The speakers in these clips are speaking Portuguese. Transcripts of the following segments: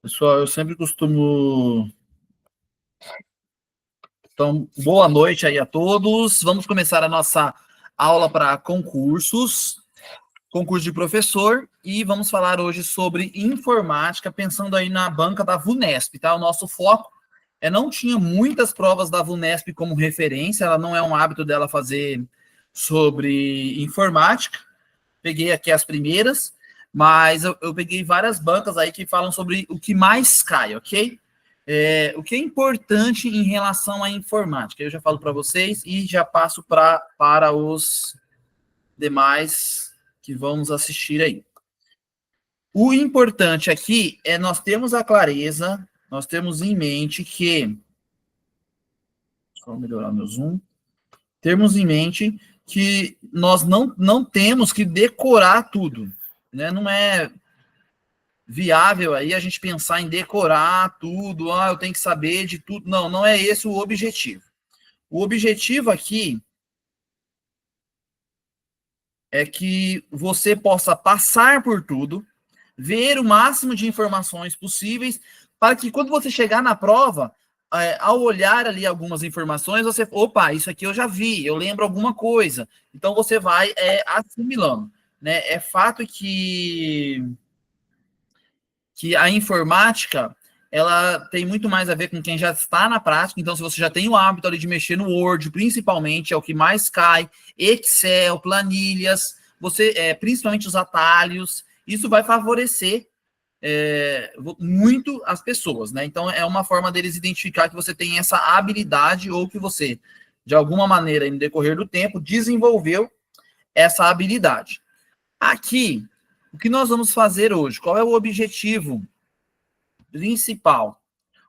Pessoal, eu sempre costumo. Então, boa noite aí a todos. Vamos começar a nossa aula para concurso de professor, e vamos falar hoje sobre informática, pensando aí na banca da VUNESP, tá? O nosso foco não tinha muitas provas da VUNESP como referência, ela não é um hábito dela fazer sobre informática. Peguei aqui as primeiras, mas eu peguei várias bancas aí que falam sobre o que mais cai, ok? O que é importante em relação à informática? Eu já falo para vocês e já passo para os demais que vamos assistir aí. O importante aqui é nós termos a clareza, nós temos em mente que... Deixa eu melhorar meu zoom. Termos em mente que nós não temos que decorar tudo, né? Não é viável aí a gente pensar em decorar tudo, eu tenho que saber de tudo. Não, não é esse o objetivo. O objetivo aqui é que você possa passar por tudo, ver o máximo de informações possíveis, para que quando você chegar na prova, ao olhar ali algumas informações, você, opa, isso aqui eu já vi, eu lembro alguma coisa. Então você vai assimilando, né? É fato que a informática, ela tem muito mais a ver com quem já está na prática. Então, se você já tem o hábito ali de mexer no Word, principalmente, é o que mais cai, Excel, planilhas, você, principalmente os atalhos, isso vai favorecer muito as pessoas, né? Então, é uma forma deles identificar que você tem essa habilidade, ou que você, de alguma maneira, no decorrer do tempo, desenvolveu essa habilidade. Aqui, o que nós vamos fazer hoje? Qual é o objetivo principal?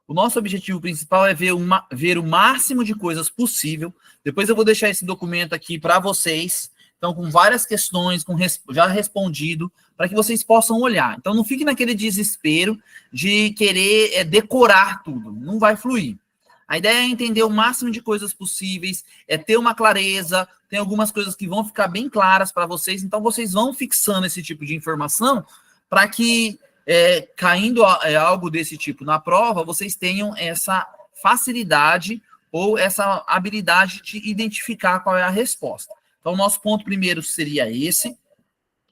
O nosso objetivo principal é ver o máximo de coisas possível. Depois eu vou deixar esse documento aqui para vocês, então, com várias questões, já respondido, para que vocês possam olhar. Então, não fique naquele desespero de querer decorar tudo. Não vai fluir. A ideia é entender o máximo de coisas possíveis, é ter uma clareza, tem algumas coisas que vão ficar bem claras para vocês, então vocês vão fixando esse tipo de informação para que, caindo algo desse tipo na prova, vocês tenham essa facilidade ou essa habilidade de identificar qual é a resposta. Então, o nosso ponto primeiro seria esse.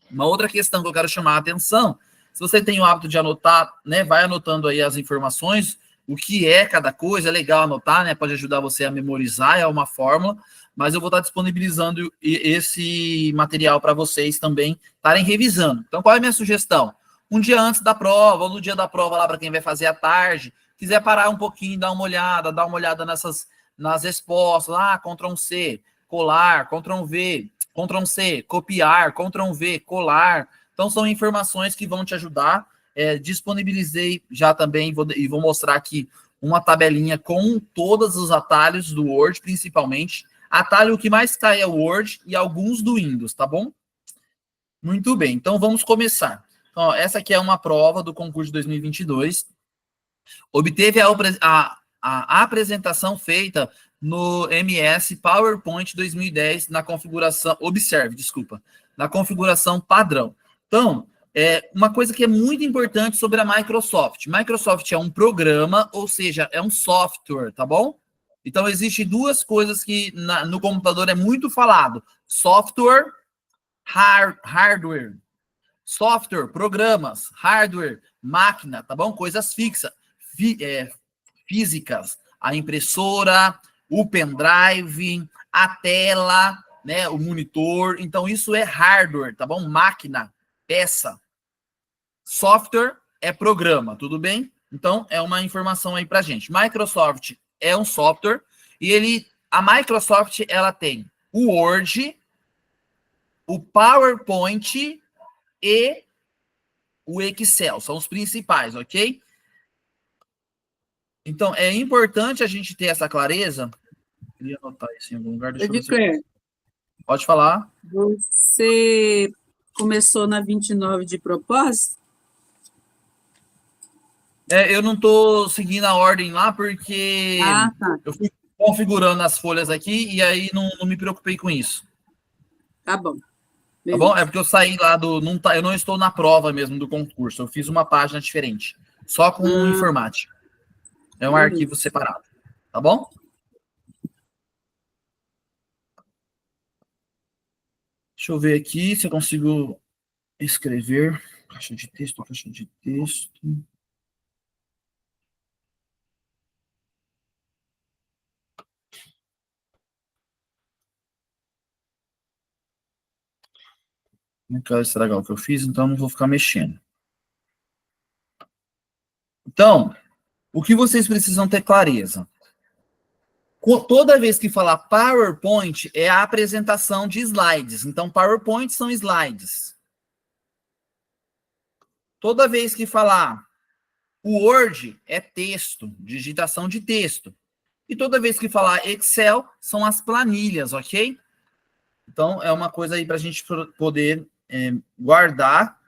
Uma outra questão que eu quero chamar a atenção, se você tem o hábito de anotar, né, vai anotando aí as informações, o que é cada coisa, é legal anotar, né? Pode ajudar você a memorizar, é uma fórmula, mas eu vou estar disponibilizando esse material para vocês também estarem revisando. Então, qual é a minha sugestão? Um dia antes da prova, ou no dia da prova lá, para quem vai fazer à tarde, quiser parar um pouquinho, dar uma olhada nas respostas, Ctrl+C, colar, Ctrl+V, Ctrl+C, copiar, Ctrl+V, colar. Então, são informações que vão te ajudar. Disponibilizei já também, e vou mostrar aqui uma tabelinha com todos os atalhos do Word, principalmente. Atalho, o que mais cai é o Word e alguns do Windows, tá bom? Muito bem, então vamos começar. Então, essa aqui é uma prova do concurso de 2022. Obteve a apresentação feita no MS PowerPoint 2010 na configuração, na configuração padrão. Então, uma coisa que é muito importante sobre a Microsoft. Microsoft é um programa, ou seja, é um software, tá bom? Então, existem duas coisas que no computador é muito falado. Software, hardware. Software, programas, hardware, máquina, tá bom? Coisas físicas. A impressora, o pendrive, a tela, né? O monitor. Então, isso é hardware, tá bom? Máquina, peça. Software é programa, tudo bem? Então, é uma informação aí pra gente. Microsoft é um software e a Microsoft, ela tem o Word, o PowerPoint e o Excel, são os principais, ok? Então, é importante a gente ter essa clareza. Eu queria anotar isso em algum lugar. Pode falar. Você começou na 29 de propósito? Eu não estou seguindo a ordem lá, porque eu fui configurando as folhas aqui e aí não me preocupei com isso. Tá bom. Beleza. Tá bom? É porque eu saí lá eu não estou na prova mesmo do concurso, eu fiz uma página diferente. só com informática. É um arquivo separado, tá bom? Deixa eu ver aqui se eu consigo escrever. Caixa de texto, caixa de texto. Não quero estragar o que eu fiz, então não vou ficar mexendo. Então, o que vocês precisam ter clareza? Toda vez que falar PowerPoint, é a apresentação de slides. Então, PowerPoint são slides. Toda vez que falar Word, é texto, digitação de texto. E toda vez que falar Excel, são as planilhas, ok? Então, é uma coisa aí para a gente poder guardar,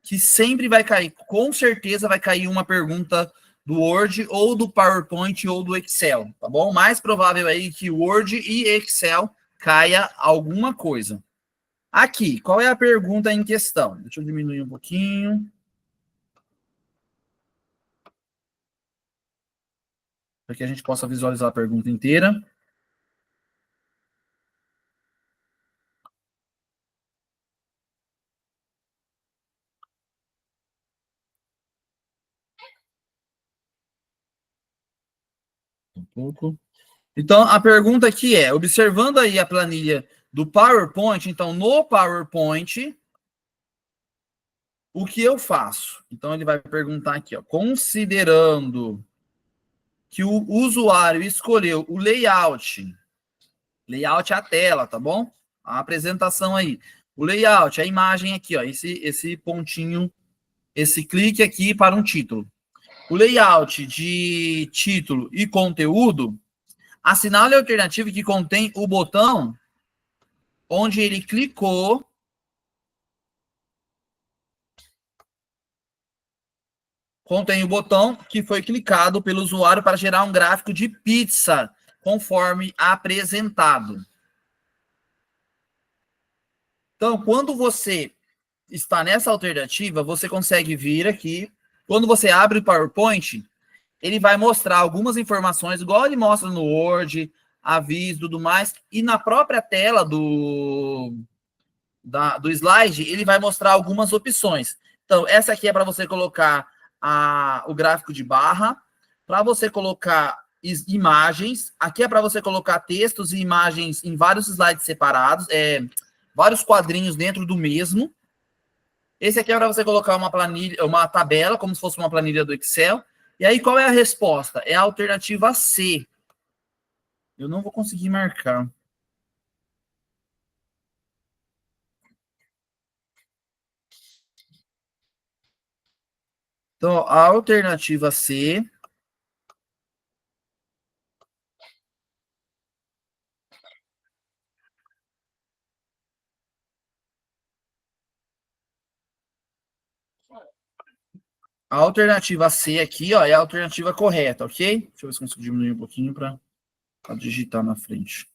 que sempre vai cair, com certeza vai cair uma pergunta do Word, ou do PowerPoint, ou do Excel, tá bom? Mais provável aí que Word e Excel caia alguma coisa. Aqui, qual é a pergunta em questão? Deixa eu diminuir um pouquinho. Para que a gente possa visualizar a pergunta inteira. Um pouco. Então, a pergunta aqui é, observando aí a planilha do PowerPoint, então, no PowerPoint, o que eu faço? Então, ele vai perguntar aqui, ó, considerando que o usuário escolheu o layout é a tela, tá bom? A apresentação aí. O layout, a imagem aqui, ó, esse pontinho, esse clique aqui para um título. O layout de título e conteúdo, assinale a alternativa que contém o botão onde ele clicou contém o botão que foi clicado pelo usuário para gerar um gráfico de pizza, conforme apresentado. Então, quando você está nessa alternativa, você consegue vir aqui. Quando você abre o PowerPoint, ele vai mostrar algumas informações, igual ele mostra no Word, aviso e tudo mais. E na própria tela do slide, ele vai mostrar algumas opções. Então, essa aqui é para você colocar o gráfico de barra, para você colocar imagens, aqui é para você colocar textos e imagens em vários slides separados, vários quadrinhos dentro do mesmo. Esse aqui é para você colocar uma planilha, uma tabela, como se fosse uma planilha do Excel. E aí, qual é a resposta? É a alternativa C. Eu não vou conseguir marcar. Então, a alternativa C. A alternativa C aqui, ó, é a alternativa correta, ok? Deixa eu ver se consigo diminuir um pouquinho para digitar na frente.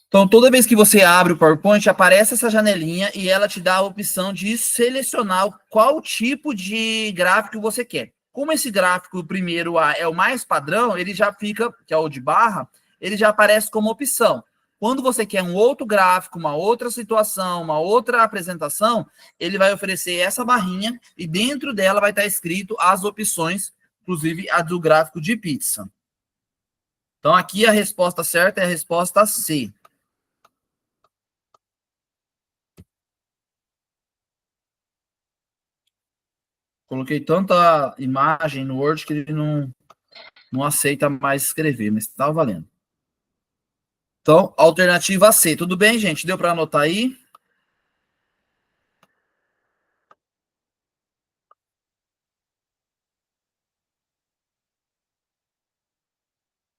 Então, toda vez que você abre o PowerPoint, aparece essa janelinha e ela te dá a opção de selecionar qual tipo de gráfico você quer. Como esse gráfico, primeiro A, é o mais padrão, ele já fica, que é o de barra, ele já aparece como opção. Quando você quer um outro gráfico, uma outra situação, uma outra apresentação, ele vai oferecer essa barrinha e dentro dela vai estar escrito as opções, inclusive a do gráfico de pizza. Então, aqui a resposta certa é a resposta C. Coloquei tanta imagem no Word que ele não aceita mais escrever, mas estava valendo. Então, alternativa C. Tudo bem, gente? Deu para anotar aí?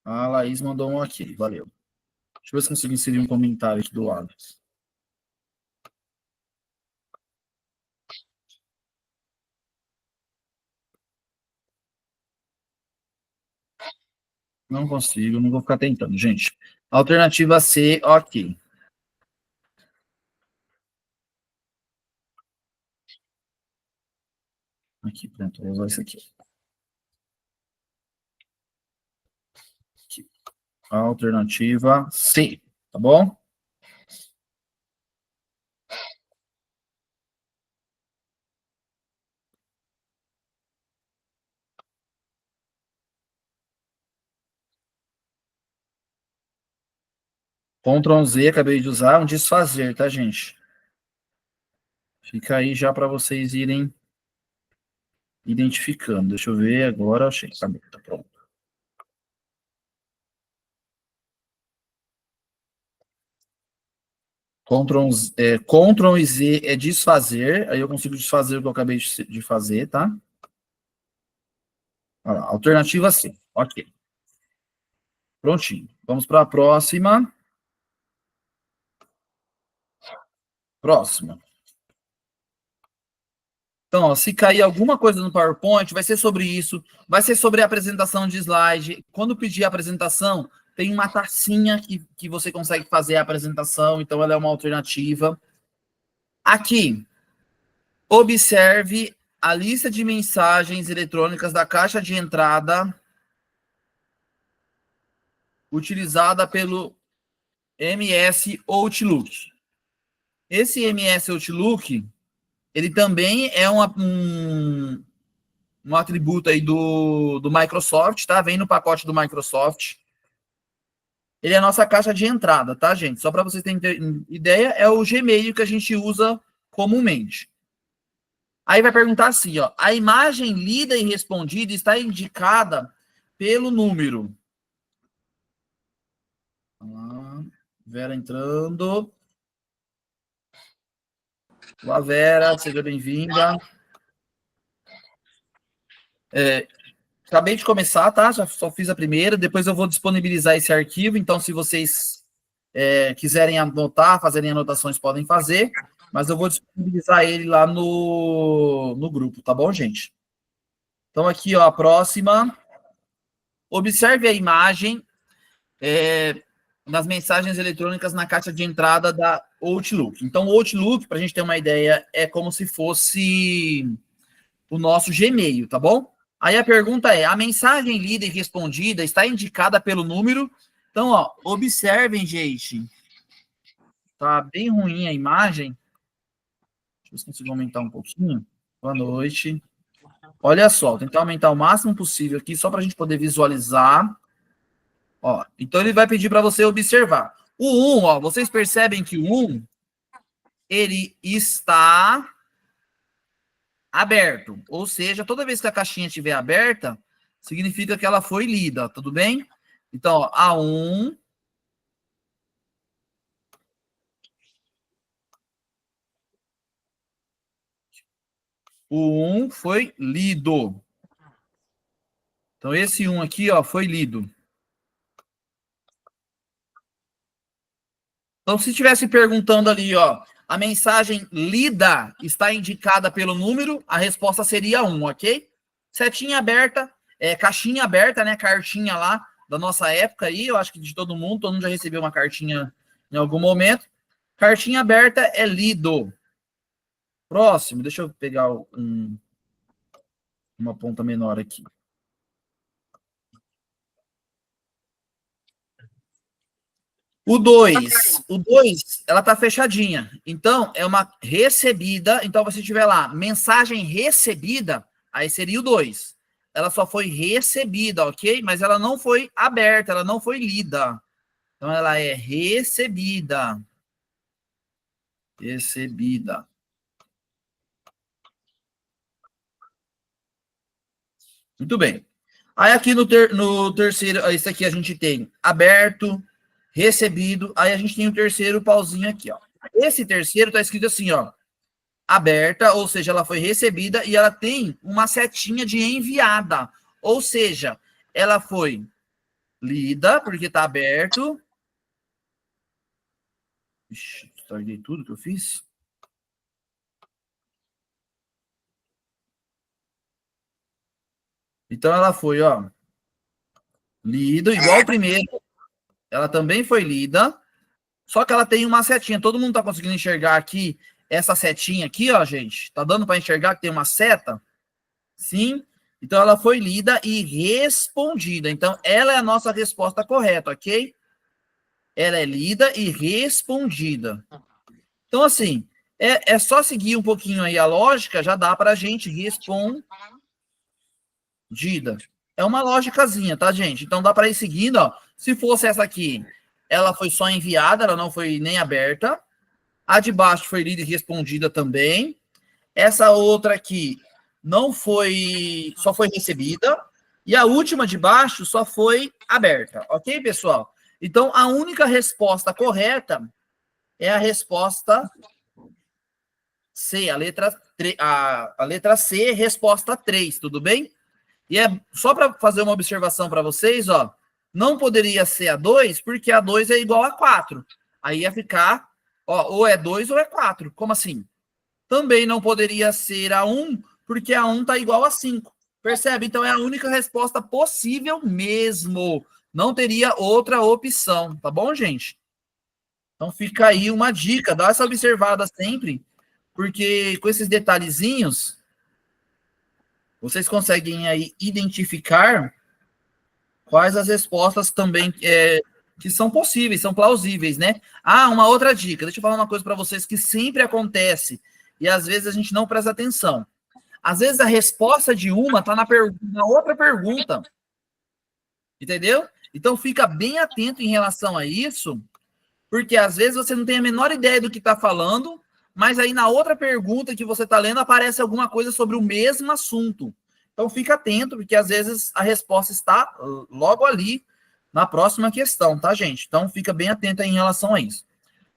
A Laís mandou um aqui. Valeu. Deixa eu ver se consigo inserir um comentário aqui do lado. Não consigo, não vou ficar tentando, gente. Alternativa C, ok. Aqui, pronto, vou usar isso aqui. Alternativa C, tá bom? Ctrl Z, acabei de usar, um desfazer, tá, gente? Fica aí já para vocês irem identificando. Deixa eu ver agora, achei, tá pronto. Ctrl e Z é desfazer, aí eu consigo desfazer o que eu acabei de fazer, tá? Olha lá, alternativa C, ok. Prontinho. Vamos para a próxima. Próxima. Então, ó, se cair alguma coisa no PowerPoint, vai ser sobre isso, vai ser sobre a apresentação de slide. Quando pedir a apresentação, tem uma tacinha que você consegue fazer a apresentação, então ela é uma alternativa. Aqui, observe a lista de mensagens eletrônicas da caixa de entrada utilizada pelo MS Outlook. Esse MS Outlook, ele também é um atributo aí do Microsoft, tá? Vem no pacote do Microsoft. Ele é a nossa caixa de entrada, tá, gente? Só para vocês terem ideia, é o Gmail que a gente usa comumente. Aí vai perguntar assim, ó, a imagem lida e respondida está indicada pelo número. Vera entrando. Olá, Vera, seja bem-vinda. Acabei de começar, tá? Já só fiz a primeira, depois eu vou disponibilizar esse arquivo, então se vocês quiserem anotar, fazerem anotações, podem fazer, mas eu vou disponibilizar ele lá no grupo, tá bom, gente? Então aqui, ó, a próxima. Observe a imagem das mensagens eletrônicas na caixa de entrada da Outlook. Então, o Outlook, para a gente ter uma ideia, é como se fosse o nosso Gmail, tá bom? Aí a pergunta é, a mensagem lida e respondida está indicada pelo número? Então, ó, observem, gente. Tá bem ruim a imagem. Deixa eu ver se consigo aumentar um pouquinho. Boa noite. Olha só, vou tentar aumentar o máximo possível aqui, só para a gente poder visualizar. Ó, então ele vai pedir para você observar. O 1, ó, vocês percebem que o 1, ele está aberto. Ou seja, toda vez que a caixinha estiver aberta, significa que ela foi lida, tudo bem? Então, ó, a 1... O 1 foi lido. Então, esse 1 aqui, ó, foi lido. Então, se estivesse perguntando ali, ó, a mensagem lida está indicada pelo número, a resposta seria 1, ok? Setinha aberta, caixinha aberta, né? Cartinha lá da nossa época aí, eu acho que de todo mundo já recebeu uma cartinha em algum momento. Cartinha aberta é lido. Próximo, deixa eu pegar uma ponta menor aqui. O 2, ela tá fechadinha. Então, é uma recebida. Então, se tiver lá, mensagem recebida, aí seria o 2. Ela só foi recebida, ok? Mas ela não foi aberta, ela não foi lida. Então, ela é recebida. Recebida. Muito bem. Aí aqui no terceiro, esse aqui a gente tem aberto, recebido. Aí a gente tem o terceiro pauzinho aqui, ó. Esse terceiro tá escrito assim, ó. Aberta, ou seja, ela foi recebida e ela tem uma setinha de enviada. Ou seja, ela foi lida, porque tá aberto. Ixi, estraguei tudo que eu fiz. Então ela foi, ó, lida, igual o primeiro. Ela também foi lida, só que ela tem uma setinha. Todo mundo tá conseguindo enxergar aqui essa setinha aqui, ó, gente? Tá dando para enxergar que tem uma seta? Sim. Então, ela foi lida e respondida. Então, ela é a nossa resposta correta, ok? Ela é lida e respondida. Então, assim, é só seguir um pouquinho aí a lógica, já dá para a gente respondida. É uma lógicazinha, tá, gente? Então, dá para ir seguindo, ó. Se fosse essa aqui, ela foi só enviada, ela não foi nem aberta. A de baixo foi lida e respondida também. Essa outra aqui não foi, só foi recebida. E a última de baixo só foi aberta, ok, pessoal? Então, a única resposta correta é a resposta C, a letra C, resposta 3, tudo bem? E é só para fazer uma observação para vocês, ó, não poderia ser a 2, porque a 2 é igual a 4. Aí ia ficar, ó, ou é 2 ou é 4. Como assim? Também não poderia ser a 1, porque a 1 está igual a 5. Percebe? Então é a única resposta possível mesmo. Não teria outra opção, tá bom, gente? Então fica aí uma dica, dá essa observada sempre, porque com esses detalhezinhos, vocês conseguem aí identificar quais as respostas também que são possíveis, são plausíveis, né? Ah, uma outra dica, deixa eu falar uma coisa para vocês que sempre acontece e às vezes a gente não presta atenção. Às vezes a resposta de uma está na outra pergunta, entendeu? Então fica bem atento em relação a isso, porque às vezes você não tem a menor ideia do que está falando, mas aí na outra pergunta que você está lendo aparece alguma coisa sobre o mesmo assunto. Então fica atento, porque às vezes a resposta está logo ali na próxima questão, tá, gente? Então fica bem atento em relação a isso.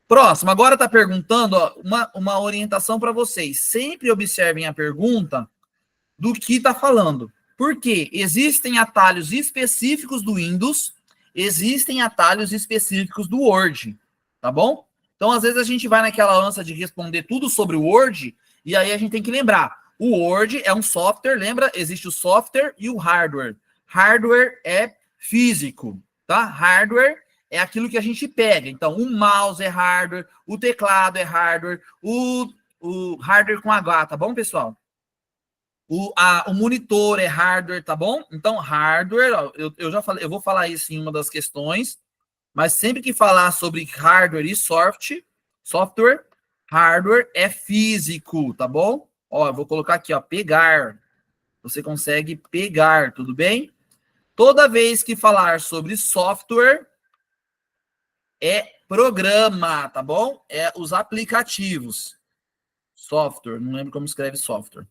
Próximo, agora está perguntando, ó, uma orientação para vocês. Sempre observem a pergunta do que está falando. Porque existem atalhos específicos do Windows, existem atalhos específicos do Word, tá bom? Então, às vezes, a gente vai naquela ânsia de responder tudo sobre o Word, e aí a gente tem que lembrar, o Word é um software, lembra? Existe o software e o hardware. Hardware é físico, tá? Hardware é aquilo que a gente pega. Então, o mouse é hardware, o teclado é hardware, o hardware com H, tá bom, pessoal? O monitor é hardware, tá bom? Então, hardware, ó, eu já falei, eu vou falar isso em uma das questões, mas sempre que falar sobre hardware e software, hardware é físico, tá bom? Ó, eu vou colocar aqui, ó, pegar. Você consegue pegar, tudo bem? Toda vez que falar sobre software, é programa, tá bom? É os aplicativos. Software, não lembro como escreve software.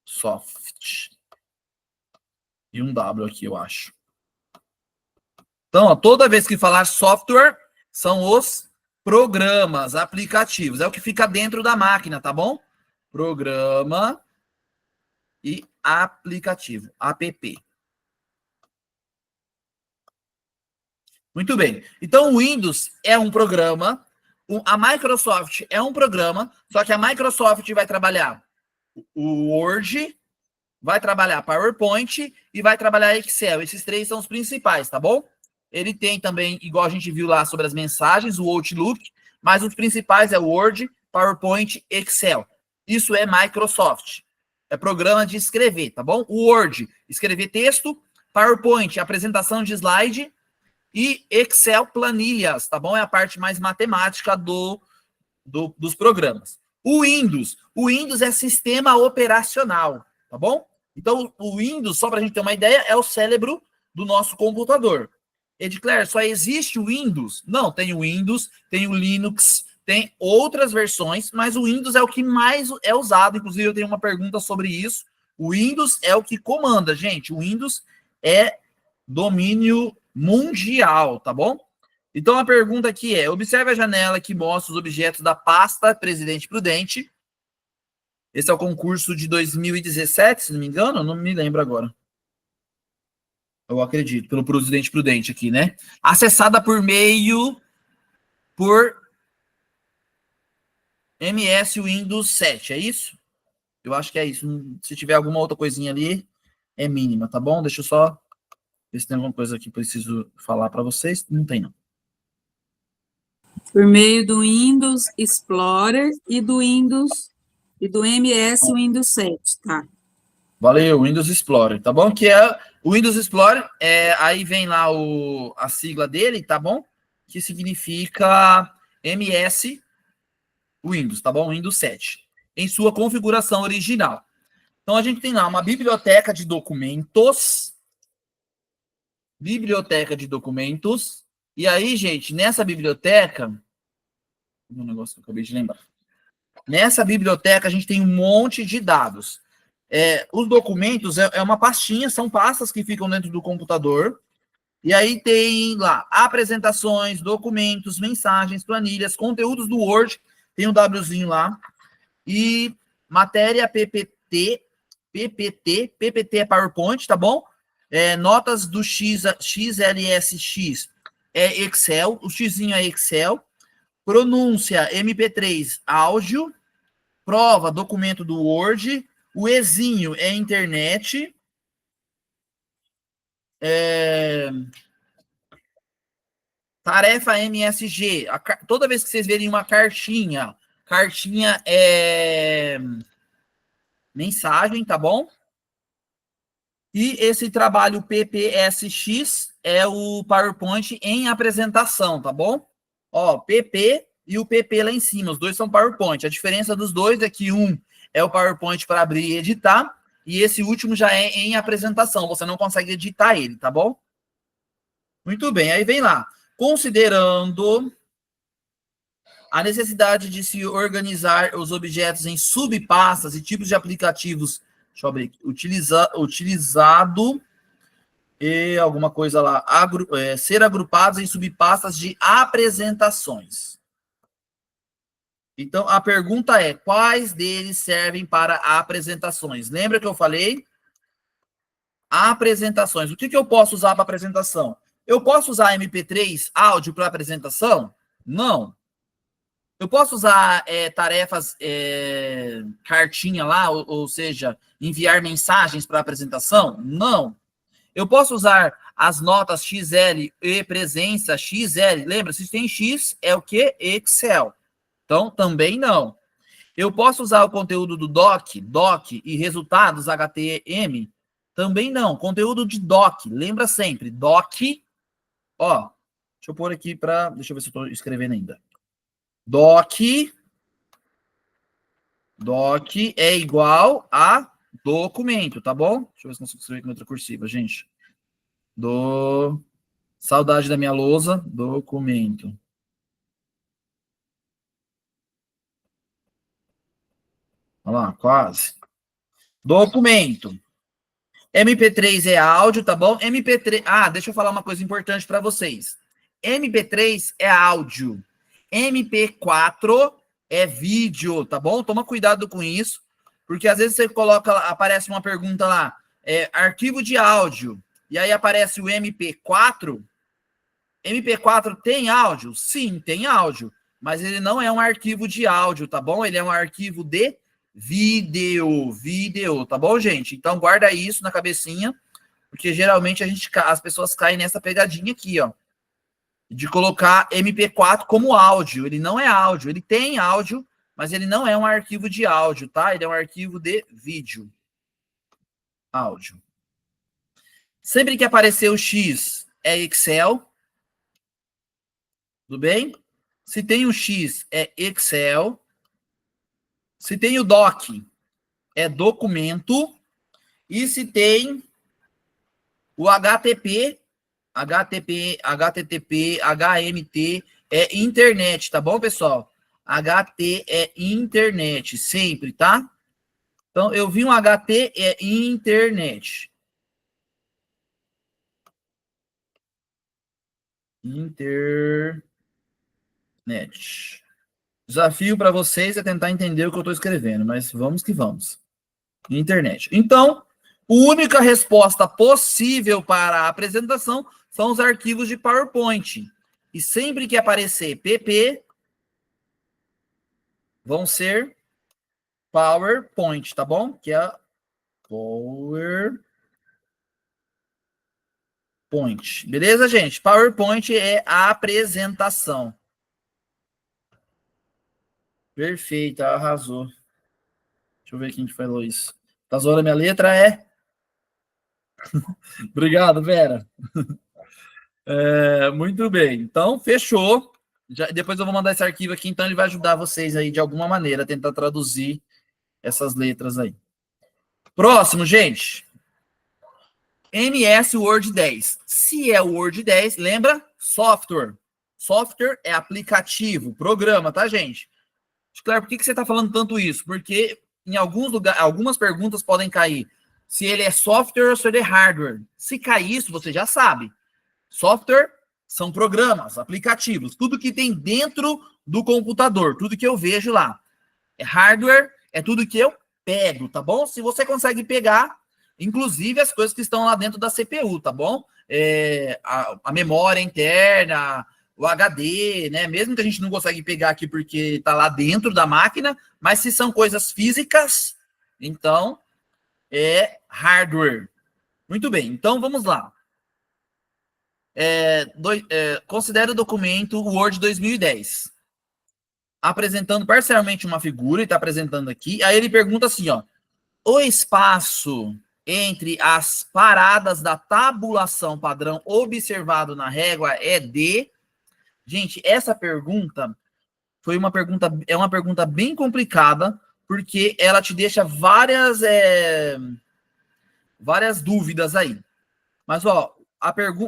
Soft. E um W aqui, eu acho. Então, ó, toda vez que falar software, são os programas, aplicativos. É o que fica dentro da máquina, tá bom? Programa e aplicativo, app. Muito bem. Então, o Windows é um programa, a Microsoft é um programa, só que a Microsoft vai trabalhar o Word, vai trabalhar PowerPoint e vai trabalhar Excel. Esses três são os principais, tá bom? Ele tem também, igual a gente viu lá sobre as mensagens, o Outlook, mas os principais é Word, PowerPoint, Excel. Isso é Microsoft. É programa de escrever, tá bom? O Word, escrever texto, PowerPoint, apresentação de slide e Excel, planilhas, tá bom? É a parte mais matemática dos programas. O Windows é sistema operacional, tá bom? Então, o Windows, só para a gente ter uma ideia, é o cérebro do nosso computador. Edclair, só existe o Windows? Não, tem o Windows, tem o Linux, tem outras versões, mas o Windows é o que mais é usado. Inclusive, eu tenho uma pergunta sobre isso. O Windows é o que comanda, gente. O Windows é domínio mundial, tá bom? Então, a pergunta aqui é: observe a janela que mostra os objetos da pasta Presidente Prudente. Esse é o concurso de 2017, se não me engano, eu não me lembro agora. Eu acredito, pelo Presidente Prudente aqui, né? Acessada por MS Windows 7, é isso? Eu acho que é isso. Se tiver alguma outra coisinha ali, é mínima, tá bom? Deixa eu só ver se tem alguma coisa que eu preciso falar para vocês. Não tem, não. Por meio do Windows Explorer e do MS Windows 7, tá? Valeu, Windows Explorer, tá bom? Que é o Windows Explorer, aí vem lá a sigla dele, tá bom? Que significa MS Windows, tá bom? Windows 7, em sua configuração original. Então, a gente tem lá uma biblioteca de documentos. E aí, gente, nessa biblioteca... Um negócio que eu acabei de lembrar. Nessa biblioteca, a gente tem um monte de dados. Os documentos é uma pastinha, são pastas que ficam dentro do computador. E aí tem lá apresentações, documentos, mensagens, planilhas, conteúdos do Word, tem um Wzinho lá. E matéria PPT é PowerPoint, tá bom? Notas do XLSX é Excel, o Xzinho é Excel. Pronúncia MP3 áudio. Prova, documento do Word. O Ezinho é internet. Tarefa MSG. Toda vez que vocês verem uma cartinha é mensagem, tá bom? E esse trabalho PPSX é o PowerPoint em apresentação, tá bom? Ó, PP e o PP lá em cima, os dois são PowerPoint. A diferença dos dois é que um é o PowerPoint para abrir e editar, e esse último já é em apresentação, você não consegue editar ele, tá bom? Muito bem, aí vem lá. Considerando a necessidade de se organizar os objetos em subpastas e tipos de aplicativos, deixa eu abrir aqui, utilizado e alguma coisa lá, ser agrupados em subpastas de apresentações. Então, a pergunta é, quais deles servem para apresentações? Lembra que eu falei? Apresentações. O que eu posso usar para apresentação? Eu posso usar MP3 áudio para apresentação? Não. Eu posso usar tarefas, cartinha lá, ou seja, enviar mensagens para apresentação? Não. Eu posso usar as notas XL e presença XL. Lembra, se tem X, é o quê? Excel. Então, também não. Eu posso usar o conteúdo do doc e resultados HTML? Também não. Conteúdo de doc, lembra sempre, doc, ó, deixa eu pôr aqui para, deixa eu ver se eu estou escrevendo ainda. Doc é igual a documento, tá bom? Deixa eu ver se eu consigo escrever com outra cursiva, gente. Saudade da minha lousa, documento. Olha lá, quase. Documento. MP3 é áudio, tá bom? MP3. Ah, deixa eu falar uma coisa importante para vocês. MP3 é áudio. MP4 é vídeo, tá bom? Toma cuidado com isso, porque às vezes você coloca, aparece uma pergunta lá, arquivo de áudio, e aí aparece o MP4. MP4 tem áudio? Sim, tem áudio, mas ele não é um arquivo de áudio, tá bom? Ele é um arquivo de vídeo, tá bom, gente? Então guarda isso na cabecinha, porque geralmente as pessoas caem nessa pegadinha aqui, ó, de colocar MP4 como áudio. Ele não é áudio, ele tem áudio, mas ele não é um arquivo de áudio, tá? Ele é um arquivo de vídeo. Áudio. Sempre que aparecer o X é Excel. Tudo bem? Se tem o X é Excel. Se tem o doc é documento. E se tem o HTTP, HMT é internet, tá bom, pessoal? HT é internet, sempre, tá? Então, eu vi um HT é internet. Internet. Desafio para vocês é tentar entender o que eu estou escrevendo, mas vamos que vamos. Internet. Então, a única resposta possível para a apresentação são os arquivos de PowerPoint. E sempre que aparecer PP, vão ser PowerPoint, tá bom? Que é PowerPoint. Beleza, gente? PowerPoint é a apresentação. Perfeito, arrasou. Deixa eu ver quem que falou isso. Tá zoando a minha letra? É. Obrigado, Vera. Muito bem. Então, fechou. Depois eu vou mandar esse arquivo aqui, então ele vai ajudar vocês aí de alguma maneira a tentar traduzir essas letras aí. Próximo, gente. MS Word 10. Se é o Word 10, lembra? Software. Software é aplicativo, programa, tá, gente? Claro, por que você está falando tanto isso? Porque em alguns lugares, algumas perguntas podem cair. Se ele é software ou se ele é hardware. Se cair isso, você já sabe. Software são programas, aplicativos, tudo que tem dentro do computador, tudo que eu vejo lá. Hardware é tudo que eu pego, tá bom? Se você consegue pegar, inclusive as coisas que estão lá dentro da CPU, tá bom? A memória interna, o HD, né? Mesmo que a gente não consegue pegar aqui porque está lá dentro da máquina, mas se são coisas físicas, então é hardware. Muito bem, então vamos lá. Considere o documento Word 2010. Apresentando parcialmente uma figura, ele está apresentando aqui. Aí ele pergunta assim, ó. O espaço entre as paradas da tabulação padrão observado na régua é de... Gente, essa pergunta é uma pergunta bem complicada, porque ela te deixa várias dúvidas aí. Mas, ó,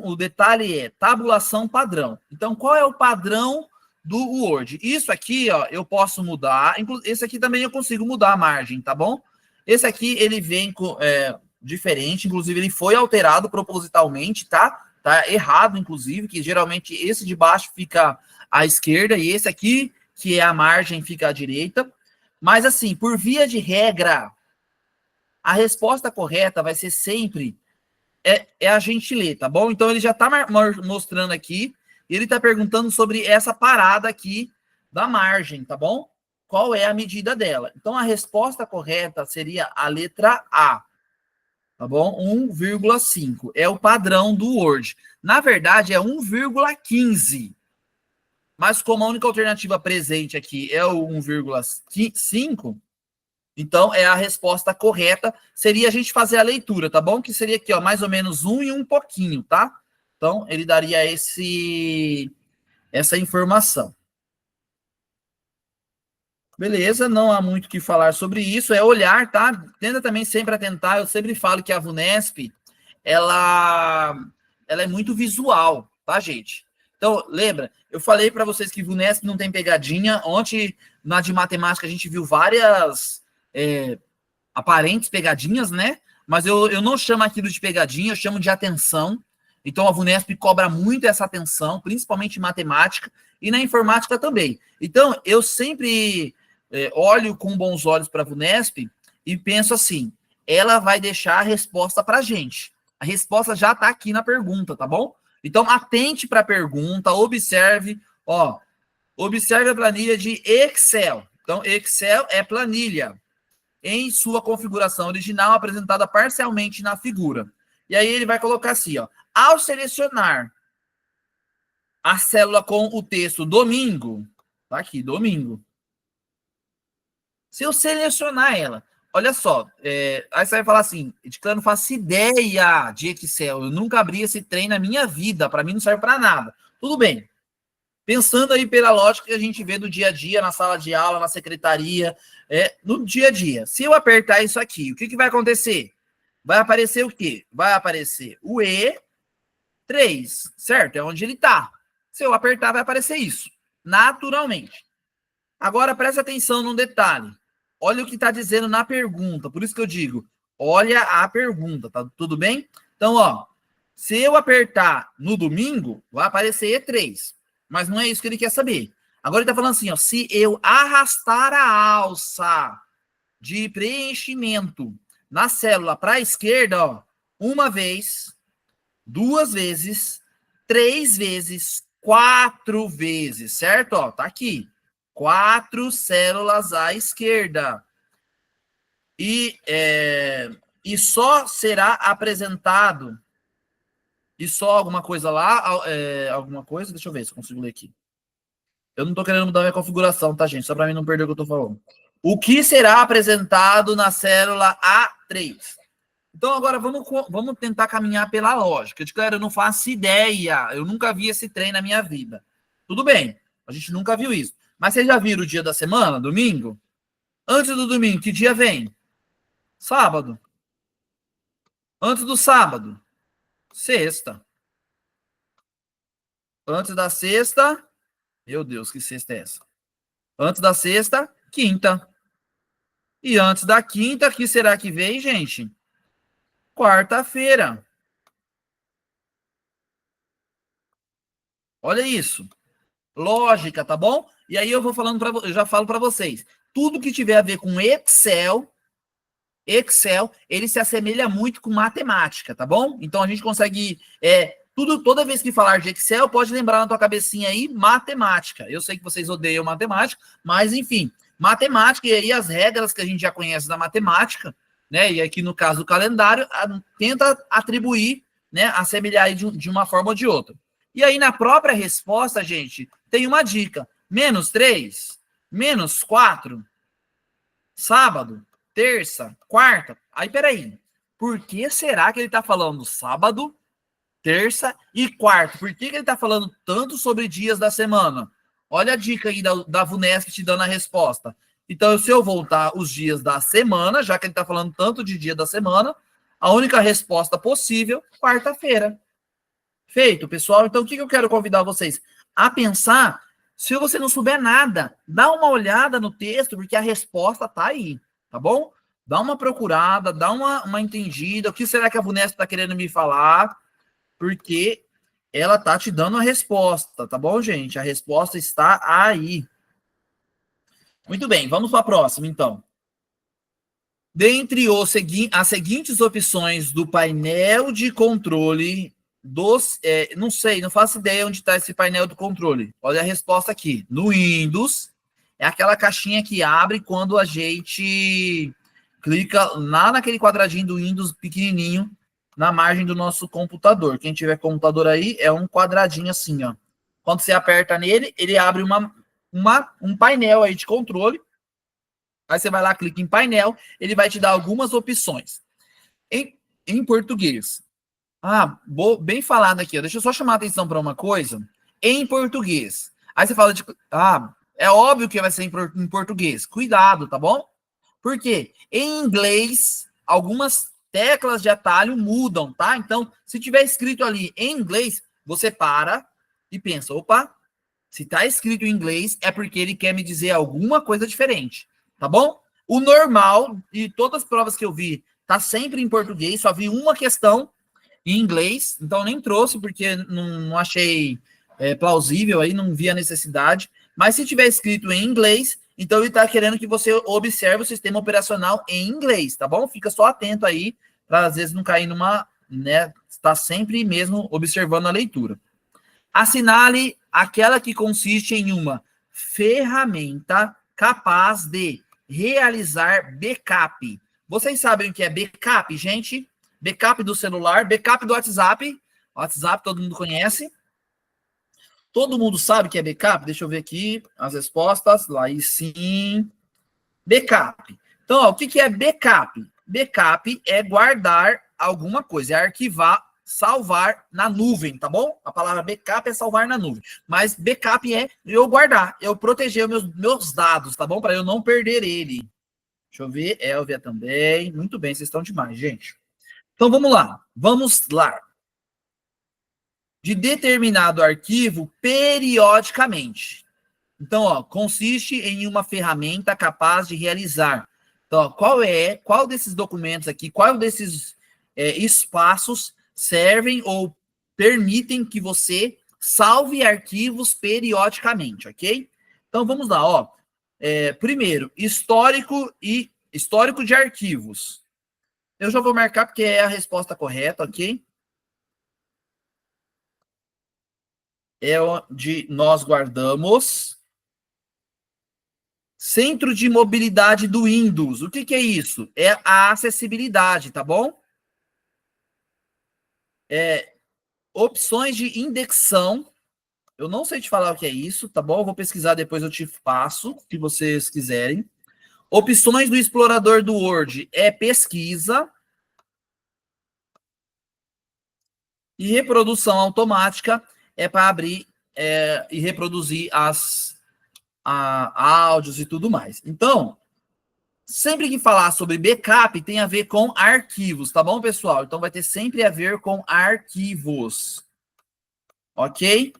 o detalhe é tabulação padrão. Então, qual é o padrão do Word? Isso aqui, ó, eu posso mudar. Esse aqui também eu consigo mudar a margem, tá bom? Esse aqui, ele vem diferente. Inclusive, ele foi alterado propositalmente, tá? Tá errado, inclusive, que geralmente esse de baixo fica à esquerda e esse aqui, que é a margem, fica à direita. Mas, assim, por via de regra, a resposta correta vai ser sempre a gente ler, tá bom? Então, ele já está mostrando aqui, e ele está perguntando sobre essa parada aqui da margem, tá bom? Qual é a medida dela? Então, a resposta correta seria a letra A, tá bom? 1,5 é o padrão do Word. Na verdade, é 1,15. Mas como a única alternativa presente aqui é o 1,5, então é a resposta correta. Seria a gente fazer a leitura, tá bom? Que seria aqui, ó, mais ou menos 1 e um pouquinho, tá? Então, ele daria essa informação. Beleza, não há muito o que falar sobre isso, é olhar, tá? Tenta também sempre atentar, eu sempre falo que a VUNESP, ela é muito visual, tá, gente? Então, lembra, eu falei para vocês que VUNESP não tem pegadinha. Ontem, na de matemática, a gente viu várias aparentes pegadinhas, né? Mas eu não chamo aquilo de pegadinha, eu chamo de atenção. Então, a VUNESP cobra muito essa atenção, principalmente em matemática e na informática também. Então, eu sempre olho com bons olhos para a VUNESP e penso assim, ela vai deixar a resposta para a gente. A resposta já está aqui na pergunta, tá bom? Então, atente para a pergunta, observe, ó, observe a planilha de Excel. Então, Excel é planilha em sua configuração original apresentada parcialmente na figura. E aí ele vai colocar assim, ó, ao selecionar a célula com o texto domingo, tá aqui, domingo. Se eu selecionar ela, olha só, aí você vai falar assim, eu não faço ideia de Excel, eu nunca abri esse trem na minha vida, para mim não serve para nada. Tudo bem. Pensando aí pela lógica que a gente vê do dia a dia, na sala de aula, na secretaria, no dia a dia. Se eu apertar isso aqui, o que vai acontecer? Vai aparecer o quê? Vai aparecer o E3, certo? É onde ele está. Se eu apertar, vai aparecer isso, naturalmente. Agora, presta atenção num detalhe. Olha o que está dizendo na pergunta. Por isso que eu digo, olha a pergunta, tá tudo bem? Então, ó, se eu apertar no domingo, vai aparecer E3. Mas não é isso que ele quer saber. Agora ele está falando assim, ó, se eu arrastar a alça de preenchimento na célula para a esquerda, ó, uma vez, duas vezes, três vezes, quatro vezes, certo? Ó, tá aqui. 4 células à esquerda. E só será apresentado. E só alguma coisa lá, alguma coisa, deixa eu ver se eu consigo ler aqui. Eu não tô querendo mudar minha configuração, tá, gente? Só para mim não perder o que eu tô falando. O que será apresentado na célula A3? Então, agora vamos tentar caminhar pela lógica. Eu não faço ideia. Eu nunca vi esse trem na minha vida. Tudo bem, a gente nunca viu isso. Mas vocês já viram o dia da semana, domingo? Antes do domingo, que dia vem? Sábado. Antes do sábado? Sexta. Antes da sexta? Meu Deus, que sexta é essa? Antes da sexta, quinta. E antes da quinta, que será que vem, gente? Quarta-feira. Olha isso. Lógica, tá bom? E aí eu já falo para vocês. Tudo que tiver a ver com Excel, ele se assemelha muito com matemática, tá bom? Então a gente consegue toda vez que falar de Excel, pode lembrar na tua cabecinha aí matemática. Eu sei que vocês odeiam matemática, mas enfim, matemática e aí as regras que a gente já conhece da matemática, né? E aqui no caso do calendário, tenta atribuir, né, assemelhar de uma forma ou de outra. E aí na própria resposta, gente, tem uma dica: -3, -4, sábado, terça, quarta. Aí, peraí. Por que será que ele está falando sábado, terça e quarta? Por que ele está falando tanto sobre dias da semana? Olha a dica aí da VUNESC te dando a resposta. Então, se eu voltar os dias da semana, já que ele está falando tanto de dia da semana, a única resposta possível, quarta-feira. Feito, pessoal. Então, o que eu quero convidar vocês? A pensar, se você não souber nada, dá uma olhada no texto, porque a resposta está aí, tá bom? Dá uma procurada, dá uma entendida. O que será que a VUNESP está querendo me falar? Porque ela tá te dando a resposta, tá bom, gente? A resposta está aí. Muito bem, vamos para a próxima, então. Dentre as seguintes opções do painel de controle não sei, não faço ideia onde está esse painel de controle. Olha a resposta aqui. No Windows, é aquela caixinha que abre quando a gente clica lá naquele quadradinho do Windows pequenininho na margem do nosso computador. Quem tiver computador aí, é um quadradinho assim, ó. Quando você aperta nele, ele abre um painel aí de controle. Aí você vai lá, clica em painel, ele vai te dar algumas opções. Em português. Bem falado aqui. Ó. Deixa eu só chamar a atenção para uma coisa. Em português. Aí você fala é óbvio que vai ser em português. Cuidado, tá bom? Por quê? Em inglês, algumas teclas de atalho mudam, tá? Então, se tiver escrito ali em inglês, você para e pensa, opa, se tá escrito em inglês, é porque ele quer me dizer alguma coisa diferente, tá bom? O normal, e todas as provas que eu vi, tá sempre em português, só vi uma questão em inglês, então nem trouxe, porque não achei plausível aí, não vi a necessidade. Mas se tiver escrito em inglês, então ele está querendo que você observe o sistema operacional em inglês, tá bom? Fica só atento aí, para às vezes não cair numa, né? Está sempre mesmo observando a leitura. Assinale aquela que consiste em uma ferramenta capaz de realizar backup. Vocês sabem o que é backup, gente? Backup do celular, backup do WhatsApp. WhatsApp todo mundo conhece. Todo mundo sabe o que é backup? Deixa eu ver aqui as respostas. Lá e sim. Backup. Então, ó, o que é backup? Backup é guardar alguma coisa, é arquivar, salvar na nuvem, tá bom? A palavra backup é salvar na nuvem. Mas backup é eu guardar, eu proteger os meus dados, tá bom? Para eu não perder ele. Deixa eu ver, Elvia também. Muito bem, vocês estão demais, gente. Então, vamos lá. Vamos lá. De determinado arquivo periodicamente. Então, ó, consiste em uma ferramenta capaz de realizar. Então, ó, qual desses documentos aqui, qual desses espaços servem ou permitem que você salve arquivos periodicamente, ok? Então, vamos lá, ó. Primeiro, histórico de arquivos. Eu já vou marcar porque é a resposta correta, ok? É onde nós guardamos. Centro de mobilidade do Windows. O que é isso? É a acessibilidade, tá bom? Opções de indexação. Eu não sei te falar o que é isso, tá bom? Eu vou pesquisar depois, eu te passo, se vocês quiserem. Opções do explorador do Word é pesquisa. E reprodução automática é para abrir e reproduzir áudios e tudo mais. Então, sempre que falar sobre backup, tem a ver com arquivos, tá bom, pessoal? Então, vai ter sempre a ver com arquivos. Ok?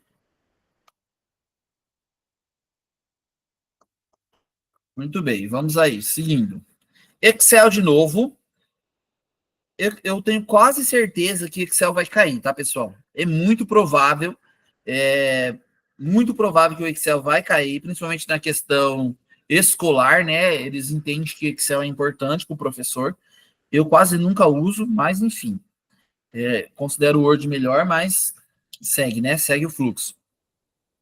Muito bem, vamos aí, seguindo. Excel de novo. Eu tenho quase certeza que Excel vai cair, tá, pessoal? É muito provável que o Excel vai cair, principalmente na questão escolar, né? Eles entendem que Excel é importante para o professor. Eu quase nunca uso, mas enfim. Considero o Word melhor, mas segue, né? Segue o fluxo.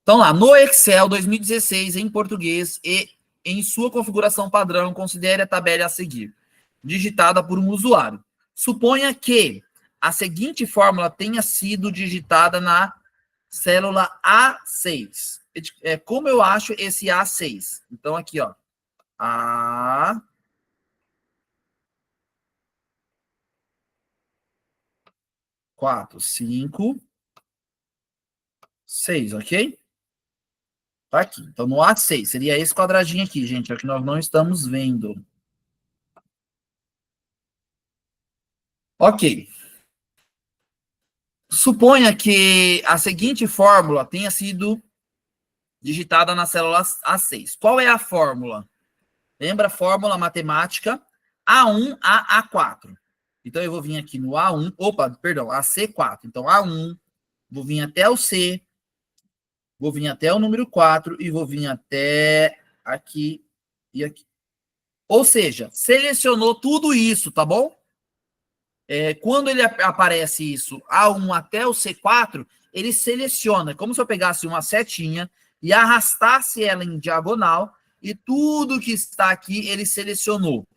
Então lá, no Excel 2016, em português e em sua configuração padrão, considere a tabela a seguir, digitada por um usuário. Suponha que a seguinte fórmula tenha sido digitada na célula A6. Como eu acho esse A6? Então, aqui, ó. A... 4, 5, 6, ok? Tá aqui. Então, no A6, seria esse quadradinho aqui, gente, é o que nós não estamos vendo. Ok. Suponha que a seguinte fórmula tenha sido digitada na célula A6. Qual é a fórmula? Lembra a fórmula matemática A1 a A4. Então, eu vou vir aqui no A1, perdão, AC4. Então, A1, vou vir até o C, vou vir até o número 4 e vou vir até aqui e aqui. Ou seja, selecionou tudo isso, tá bom? Quando ele aparece isso, A1 até o C4, ele seleciona, como se eu pegasse uma setinha e arrastasse ela em diagonal, e tudo que está aqui ele selecionou.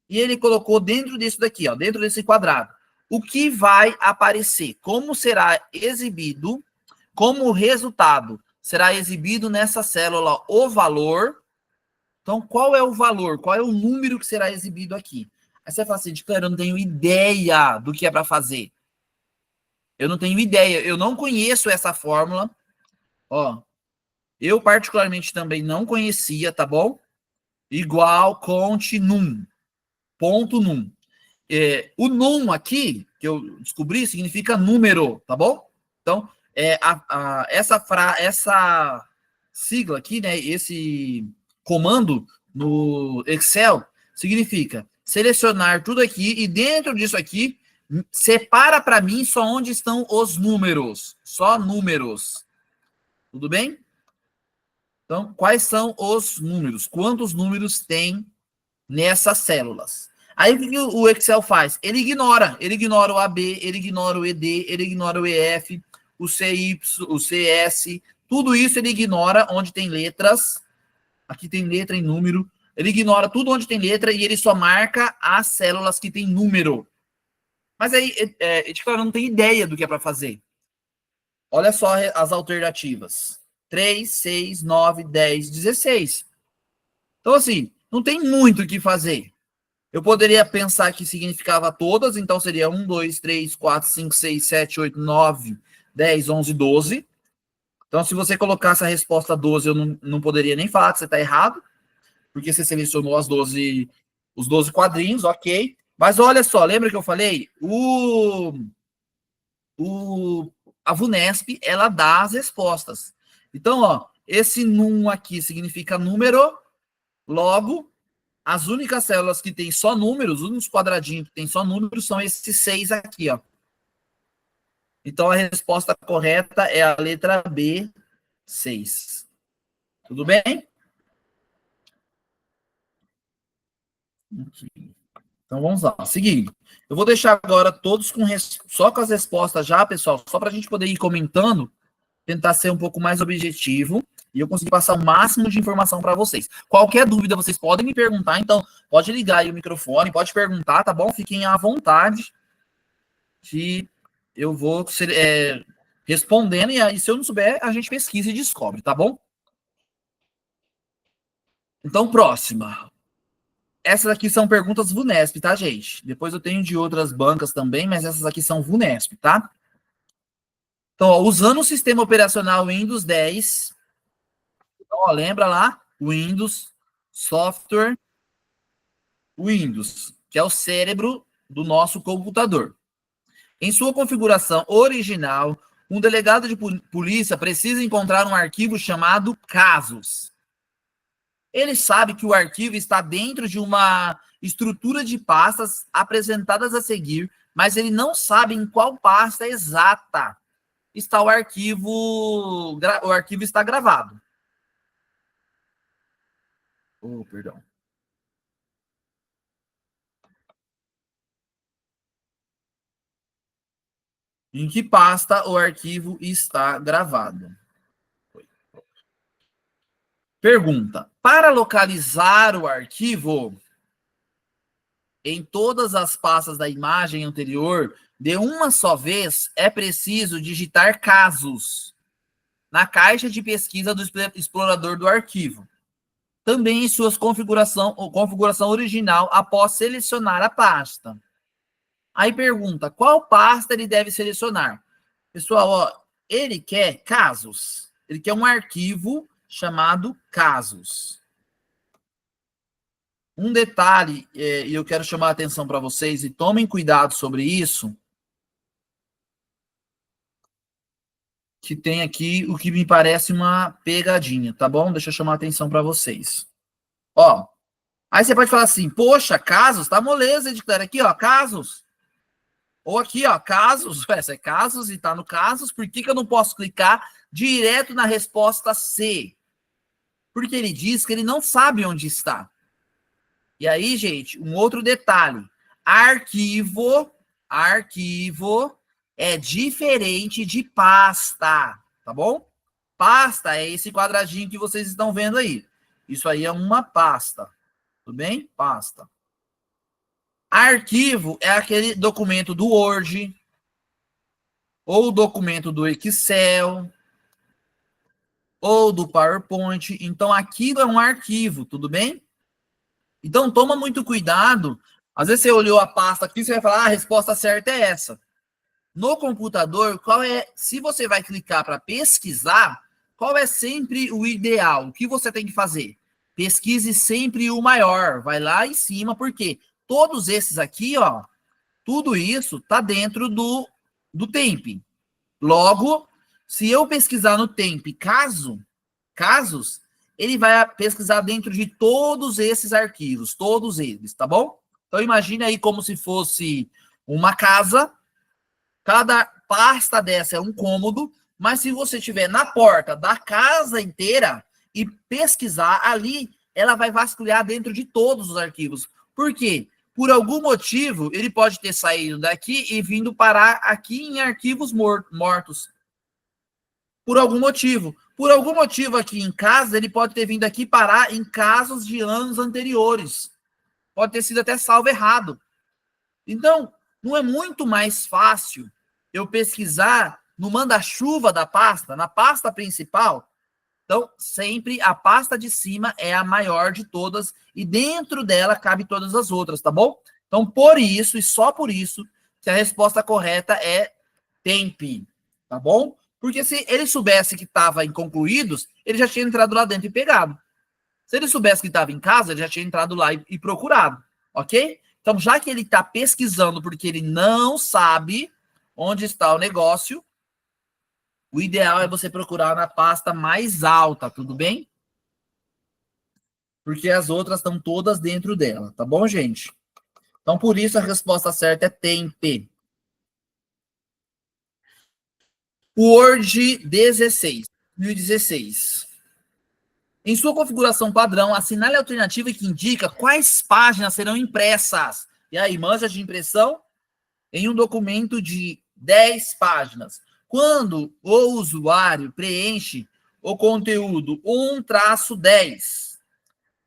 E ele colocou dentro disso daqui, ó, dentro desse quadrado. O que vai aparecer? Como será exibido? Como resultado? Será exibido nessa célula o valor. Então, qual é o valor? Qual é o número que será exibido aqui? Aí você fala assim, cara, eu não tenho ideia do que é para fazer. Eu não tenho ideia. Eu não conheço essa fórmula. Ó, eu particularmente também não conhecia, tá bom? Igual conte num. Ponto num. O num aqui, que eu descobri, significa número, tá bom? Então, essa sigla aqui, né, esse comando no Excel, significa selecionar tudo aqui e dentro disso aqui, separa para mim só onde estão os números. Só números. Tudo bem? Então, quais são os números? Quantos números tem nessas células? Aí o que o Excel faz? Ele ignora o AB, ele ignora o ED, ele ignora o EF, o CY, o CS, tudo isso ele ignora onde tem letras. Aqui tem letra e número. Ele ignora tudo onde tem letra e ele só marca as células que tem número. Mas aí, claro, não tem ideia do que é para fazer. Olha só as alternativas. 3, 6, 9, 10, 16. Então, assim, não tem muito o que fazer. Eu poderia pensar que significava todas, então seria 1, 2, 3, 4, 5, 6, 7, 8, 9, 10, 11, 12. Então, se você colocasse a resposta 12, eu não poderia nem falar que você está errado, porque você selecionou os 12 quadrinhos, ok. Mas olha só, lembra que eu falei? A VUNESP, ela dá as respostas. Então, ó, esse num aqui significa número, logo, as únicas células que tem só números, os únicos quadradinhos que tem só números são esses 6 aqui, ó. Então, a resposta correta é a letra B, 6. Tudo bem? Então, vamos lá. Seguindo. Eu vou deixar agora todos só com as respostas já, pessoal, só para a gente poder ir comentando, tentar ser um pouco mais objetivo e eu conseguir passar o máximo de informação para vocês. Qualquer dúvida, vocês podem me perguntar, então pode ligar aí o microfone, pode perguntar, tá bom? Fiquem à vontade que eu vou respondendo e aí, se eu não souber, a gente pesquisa e descobre, tá bom? Então, próxima. essas aqui são perguntas VUNESP, tá, gente? Depois eu tenho de outras bancas também, mas essas aqui são VUNESP, tá? Então, ó, usando o sistema operacional Windows 10, então, ó, lembra lá? Windows, software, Windows, que é o cérebro do nosso computador. Em sua configuração original, um delegado de polícia precisa encontrar um arquivo chamado casos. Ele sabe que o arquivo está dentro de uma estrutura de pastas apresentadas a seguir, mas ele não sabe em qual pasta exata está o arquivo está gravado. Oh, perdão. Em que pasta o arquivo está gravado? Pergunta: para localizar o arquivo em todas as pastas da imagem anterior, de uma só vez, é preciso digitar casos na caixa de pesquisa do explorador do arquivo. Também em sua configuração original após selecionar a pasta. Aí pergunta, qual pasta ele deve selecionar? Pessoal, ó, ele quer casos. Ele quer um arquivo chamado casos. Um detalhe, e eu quero chamar a atenção para vocês, e tomem cuidado sobre isso, que tem aqui o que me parece uma pegadinha, tá bom? Deixa eu chamar a atenção para vocês. Ó, aí você pode falar assim, poxa, casos, tá moleza, editor, aqui, ó, casos. Ou aqui, ó, casos, essa é casos e tá no casos, por que eu não posso clicar direto na resposta C? Porque ele diz que ele não sabe onde está. E aí, gente, um outro detalhe. Arquivo é diferente de pasta, tá bom? Pasta é esse quadradinho que vocês estão vendo aí. Isso aí é uma pasta, tudo bem? Pasta. Arquivo é aquele documento do Word, ou documento do Excel, ou do PowerPoint. Então, aquilo é um arquivo, tudo bem? Então, toma muito cuidado. Às vezes você olhou a pasta aqui, você vai falar, a resposta certa é essa. No computador, se você vai clicar para pesquisar, qual é sempre o ideal? O que você tem que fazer? Pesquise sempre o maior. Vai lá em cima, porque todos esses aqui, ó, tudo isso está dentro do Temp. Logo, se eu pesquisar no Temp casos, ele vai pesquisar dentro de todos esses arquivos, todos eles, tá bom? Então, imagine aí como se fosse uma casa, cada pasta dessa é um cômodo, mas se você estiver na porta da casa inteira e pesquisar ali, ela vai vasculhar dentro de todos os arquivos. Por quê? Por algum motivo, ele pode ter saído daqui e vindo parar aqui em arquivos mortos. Por algum motivo. Por algum motivo aqui em casa, ele pode ter vindo aqui parar em casos de anos anteriores. Pode ter sido até salvo errado. Então, não é muito mais fácil eu pesquisar no manda-chuva da pasta, na pasta principal? Então, sempre a pasta de cima é a maior de todas e dentro dela cabe todas as outras, tá bom? Então, por isso e só por isso que a resposta correta é Temp, tá bom? Porque se ele soubesse que estava inconcluídos, ele já tinha entrado lá dentro e pegado. Se ele soubesse que estava em casa, ele já tinha entrado lá e procurado, ok? Então, já que ele está pesquisando porque ele não sabe onde está o negócio, o ideal é você procurar na pasta mais alta, tudo bem? Porque as outras estão todas dentro dela, tá bom, gente? Então, por isso, a resposta certa é Temp. Word 2016. Em sua configuração padrão, assinale a alternativa que indica quais páginas serão impressas. E aí, manja de impressão? Em um documento de 10 páginas. Quando o usuário preenche o conteúdo 1-10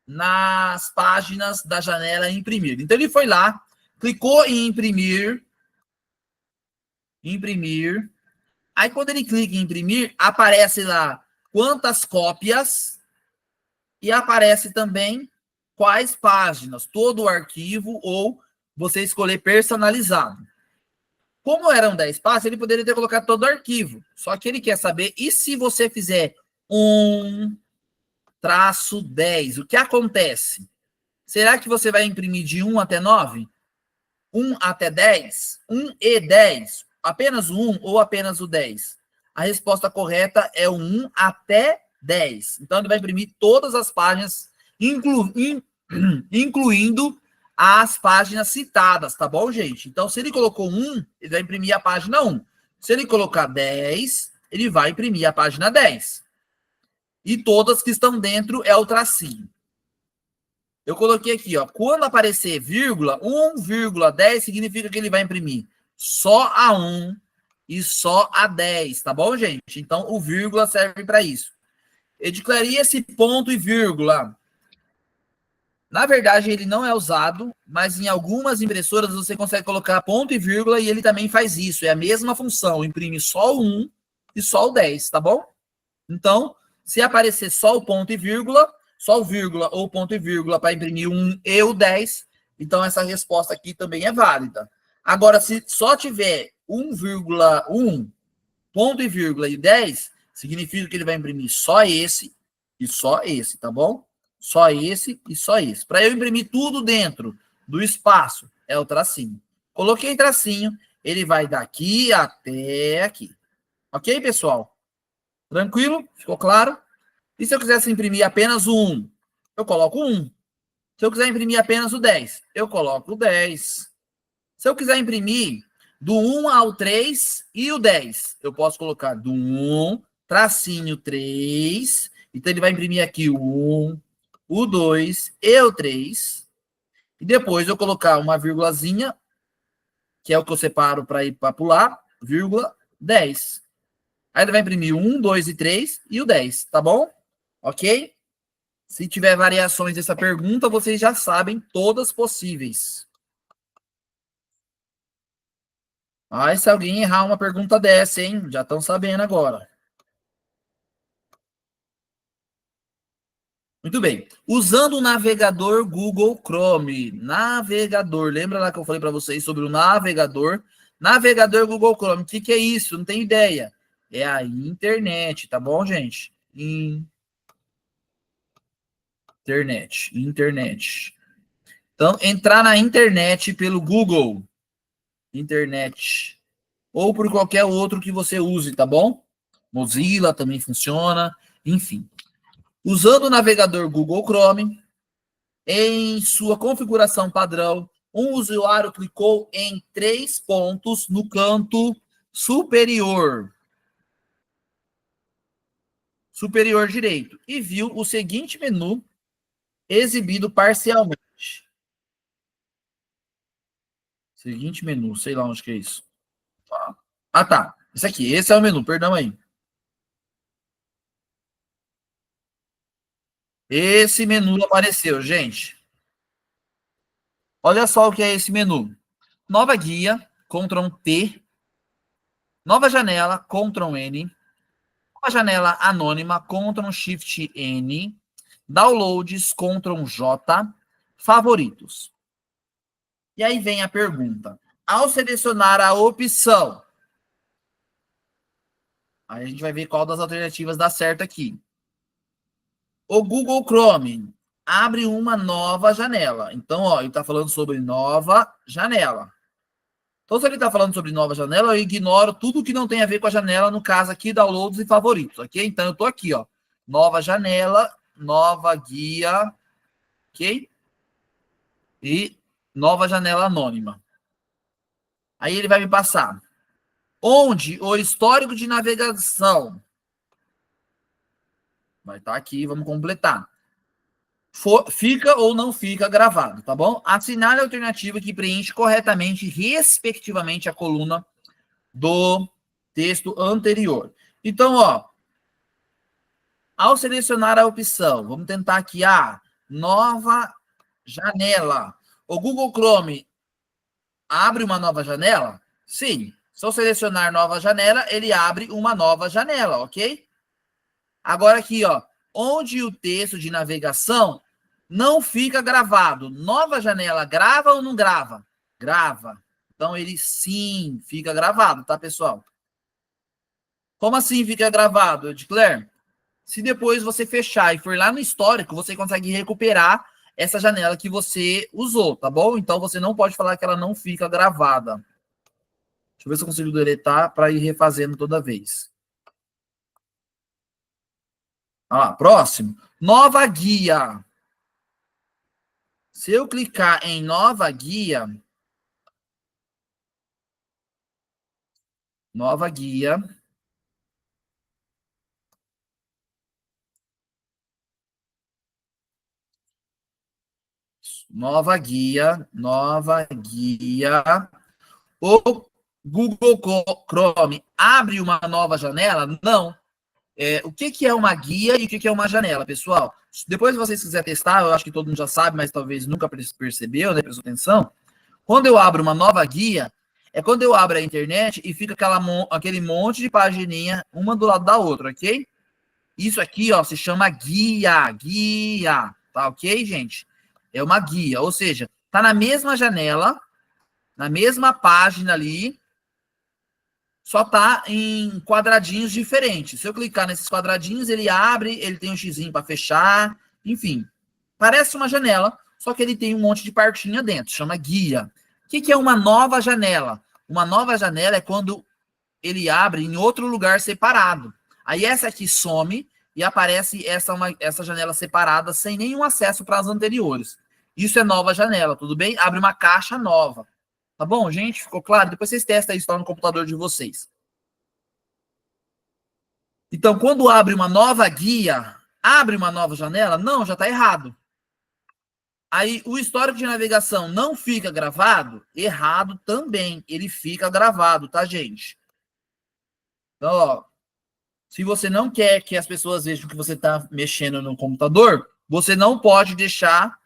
nas páginas da janela imprimir. Então, ele foi lá, clicou em imprimir. Aí, quando ele clica em imprimir, aparece lá quantas cópias e aparece também quais páginas, todo o arquivo, ou você escolher personalizado. Como eram 10 passos, ele poderia ter colocado todo o arquivo. Só que ele quer saber, e se você fizer 1-10, o que acontece? Será que você vai imprimir de 1 até 9? 1 até 10? 1 e 10? Apenas o 1 ou apenas o 10? A resposta correta é o 1 até 10. Então, ele vai imprimir todas as páginas, incluindo as páginas citadas, tá bom, gente? Então, se ele colocou 1, ele vai imprimir a página 1. Se ele colocar 10, ele vai imprimir a página 10. E todas que estão dentro é o tracinho. Eu coloquei aqui, ó, quando aparecer vírgula, 1,10 significa que ele vai imprimir só a 1 e só a 10, tá bom, gente? Então, o vírgula serve para isso. Eu declarei esse ponto e vírgula. Na verdade, ele não é usado, mas em algumas impressoras você consegue colocar ponto e vírgula e ele também faz isso. É a mesma função, imprime só o 1 e só o 10, tá bom? Então, se aparecer só o ponto e vírgula, só o vírgula ou ponto e vírgula para imprimir o 1 e o 10, então essa resposta aqui também é válida. Agora, se só tiver 1,1, ponto e vírgula e 10, significa que ele vai imprimir só esse e só esse, tá bom? Só esse e só esse. Para eu imprimir tudo dentro do espaço, é o tracinho. Coloquei tracinho, ele vai daqui até aqui. Ok, pessoal? Tranquilo? Ficou claro? E se eu quisesse imprimir apenas o 1, eu coloco 1. Se eu quiser imprimir apenas o 10, eu coloco o 10. Se eu quiser imprimir do 1 ao 3 e o 10, eu posso colocar do 1, tracinho 3. Então, ele vai imprimir aqui o 1, o 2 e o 3. E depois eu colocar uma vírgulazinha, que é o que eu separo para ir para pular, vírgula 10. Aí ele vai imprimir o 1, 2 e 3 e o 10, tá bom? Ok? Se tiver variações dessa pergunta, vocês já sabem todas possíveis. Ah, se alguém errar uma pergunta dessa, hein? Já estão sabendo agora. Muito bem. Usando o navegador Google Chrome. Navegador. Lembra lá que eu falei para vocês sobre o navegador? Navegador Google Chrome. O que é isso? Não tenho ideia. É a internet, tá bom, gente? Internet. Então, entrar na internet pelo Google. Internet. Ou por qualquer outro que você use, tá bom? Mozilla também funciona. Enfim. Usando o navegador Google Chrome, em sua configuração padrão, um usuário clicou em 3 pontos no canto superior direito e viu o seguinte menu exibido parcialmente. Seguinte menu, sei lá onde que é isso. Ah, tá. Esse é o menu, perdão aí. Esse menu apareceu, gente. Olha só o que é esse menu. Nova guia, Ctrl T. Nova janela, Ctrl N. Nova janela anônima, Ctrl Shift N. Downloads, Ctrl J. Favoritos. E aí vem a pergunta. Ao selecionar a opção, aí a gente vai ver qual das alternativas dá certo aqui. O Google Chrome abre uma nova janela. Então, ó, ele está falando sobre nova janela. Então, se ele está falando sobre nova janela, eu ignoro tudo que não tem a ver com a janela, no caso aqui, downloads e favoritos, ok? Então, eu estou aqui, ó. Nova janela, nova guia, ok? E nova janela anônima. Aí ele vai me passar. Onde o histórico de navegação vai estar aqui, vamos completar. Fica ou não fica gravado, tá bom? Assinale a alternativa que preenche corretamente, respectivamente, a coluna do texto anterior. Então, ó, ao selecionar a opção, vamos tentar aqui, nova janela. O Google Chrome abre uma nova janela? Sim. Se eu selecionar nova janela, ele abre uma nova janela, ok? Agora aqui, ó, onde o texto de navegação não fica gravado. Nova janela, grava ou não grava? Grava. Então, ele sim fica gravado, tá, pessoal? Como assim fica gravado, Edcler? Se depois você fechar e for lá no histórico, você consegue recuperar essa janela que você usou, tá bom? Então, você não pode falar que ela não fica gravada. Deixa eu ver se eu consigo deletar para ir refazendo toda vez. Ah, próximo. Nova guia. Se eu clicar em nova guia, nova guia, nova guia, o Google Chrome abre uma nova janela? Não. O que é uma guia e o que é uma janela, pessoal? Depois, se vocês quiserem testar, eu acho que todo mundo já sabe, mas talvez nunca percebeu, né? Prestou atenção. Quando eu abro uma nova guia, é quando eu abro a internet e fica aquele monte de pagininha, uma do lado da outra, ok? Isso aqui, ó, se chama guia, tá ok, gente? É uma guia, ou seja, tá na mesma janela, na mesma página ali, só tá em quadradinhos diferentes. Se eu clicar nesses quadradinhos, ele abre, ele tem um xizinho para fechar, enfim. Parece uma janela, só que ele tem um monte de partinha dentro, chama guia. O que é uma nova janela? Uma nova janela é quando ele abre em outro lugar separado. Aí essa aqui some e aparece essa janela separada sem nenhum acesso para as anteriores. Isso é nova janela, tudo bem? Abre uma caixa nova. Tá bom, gente? Ficou claro? Depois vocês testam isso lá no computador de vocês. Então, quando abre uma nova guia, abre uma nova janela? Não, já está errado. Aí, o histórico de navegação não fica gravado? Errado também. Ele fica gravado, tá, gente? Então, ó, se você não quer que as pessoas vejam que você está mexendo no computador, você não pode deixar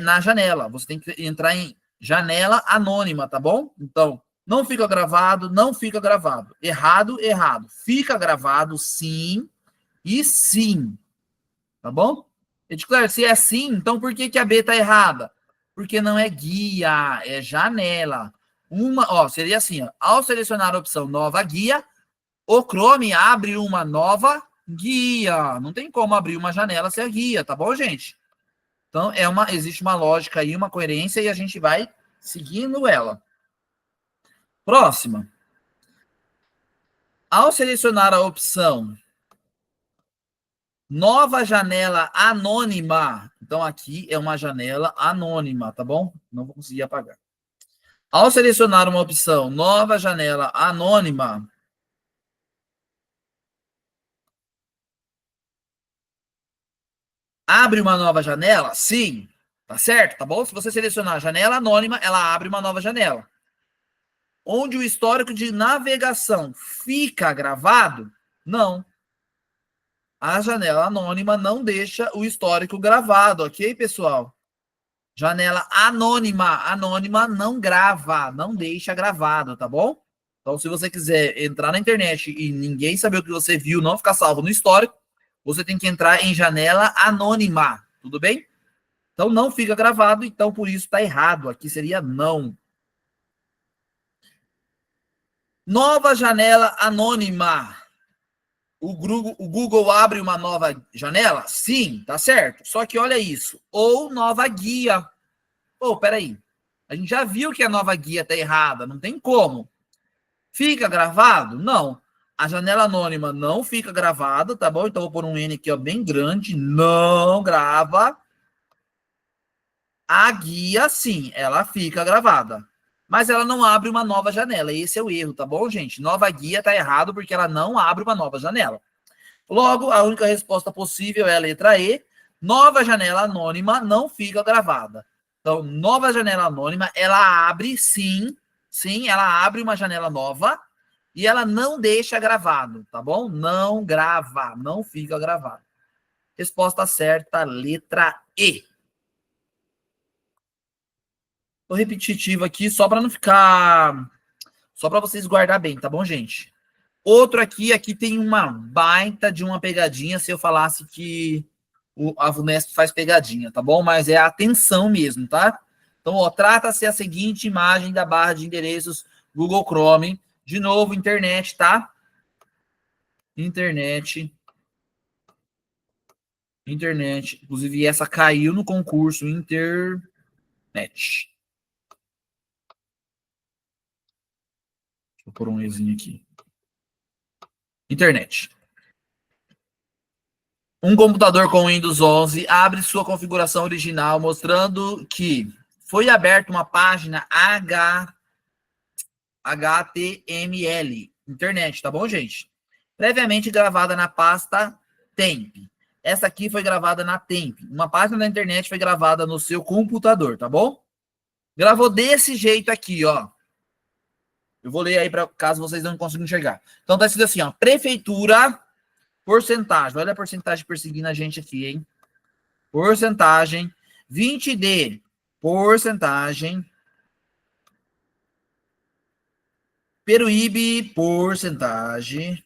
na janela. Você tem que entrar em janela anônima, tá bom? Então, não fica gravado, não fica gravado. Errado, errado. Fica gravado, sim e sim. Tá bom? Claro, se é sim, então por que a B está errada? Porque não é guia, é janela. Seria assim, ó, ao selecionar a opção nova guia, o Chrome abre uma nova guia. Não tem como abrir uma janela sem a guia, tá bom, gente? Então, existe uma lógica aí, uma coerência, e a gente vai seguindo ela. Próxima. Ao selecionar a opção nova janela anônima, então aqui é uma janela anônima, tá bom? Não vou conseguir apagar. Ao selecionar uma opção nova janela anônima, abre uma nova janela? Sim. Tá certo? Tá bom? Se você selecionar janela anônima, ela abre uma nova janela. Onde o histórico de navegação fica gravado? Não. A janela anônima não deixa o histórico gravado, ok, pessoal? Janela anônima. Anônima não grava, não deixa gravado, tá bom? Então, se você quiser entrar na internet e ninguém saber o que você viu, não ficar salvo no histórico, você tem que entrar em janela anônima, tudo bem? Então, não fica gravado, então por isso está errado. Aqui seria não. Nova janela anônima. O Google abre uma nova janela? Sim, tá certo. Só que olha isso. Ou nova guia. Peraí. A gente já viu que a nova guia está errada. Não tem como. Fica gravado? Não. A janela anônima não fica gravada, tá bom? Então, vou pôr um N aqui, ó, bem grande. Não grava. A guia, sim, ela fica gravada. Mas ela não abre uma nova janela. Esse é o erro, tá bom, gente? Nova guia tá errado porque ela não abre uma nova janela. Logo, a única resposta possível é a letra E. Nova janela anônima não fica gravada. Então, nova janela anônima, ela abre, sim, ela abre uma janela nova e ela não deixa gravado, tá bom? Não grava, não fica gravado. Resposta certa, letra E. Tô repetitivo aqui só para não ficar, só para vocês guardar bem, tá bom, gente? Outro aqui tem uma baita de uma pegadinha se eu falasse que a VUNESP faz pegadinha, tá bom? Mas é a atenção mesmo, tá? Então, ó, trata-se a seguinte imagem da barra de endereços Google Chrome. De novo, internet, tá? Internet. Inclusive, essa caiu no concurso internet. Deixa eu pôr um ezinho aqui. Internet. Um computador com Windows 11 abre sua configuração original, mostrando que foi aberta uma página HTML. Internet, tá bom, gente? Previamente gravada na pasta temp. Essa aqui foi gravada na temp. Uma página da internet foi gravada no seu computador, tá bom? Gravou desse jeito aqui, ó. Eu vou ler aí para caso vocês não consigam enxergar. Então tá escrito assim, ó, prefeitura, porcentagem. Olha a porcentagem perseguindo a gente aqui, hein? Porcentagem 20D, porcentagem Peruíbe, porcentagem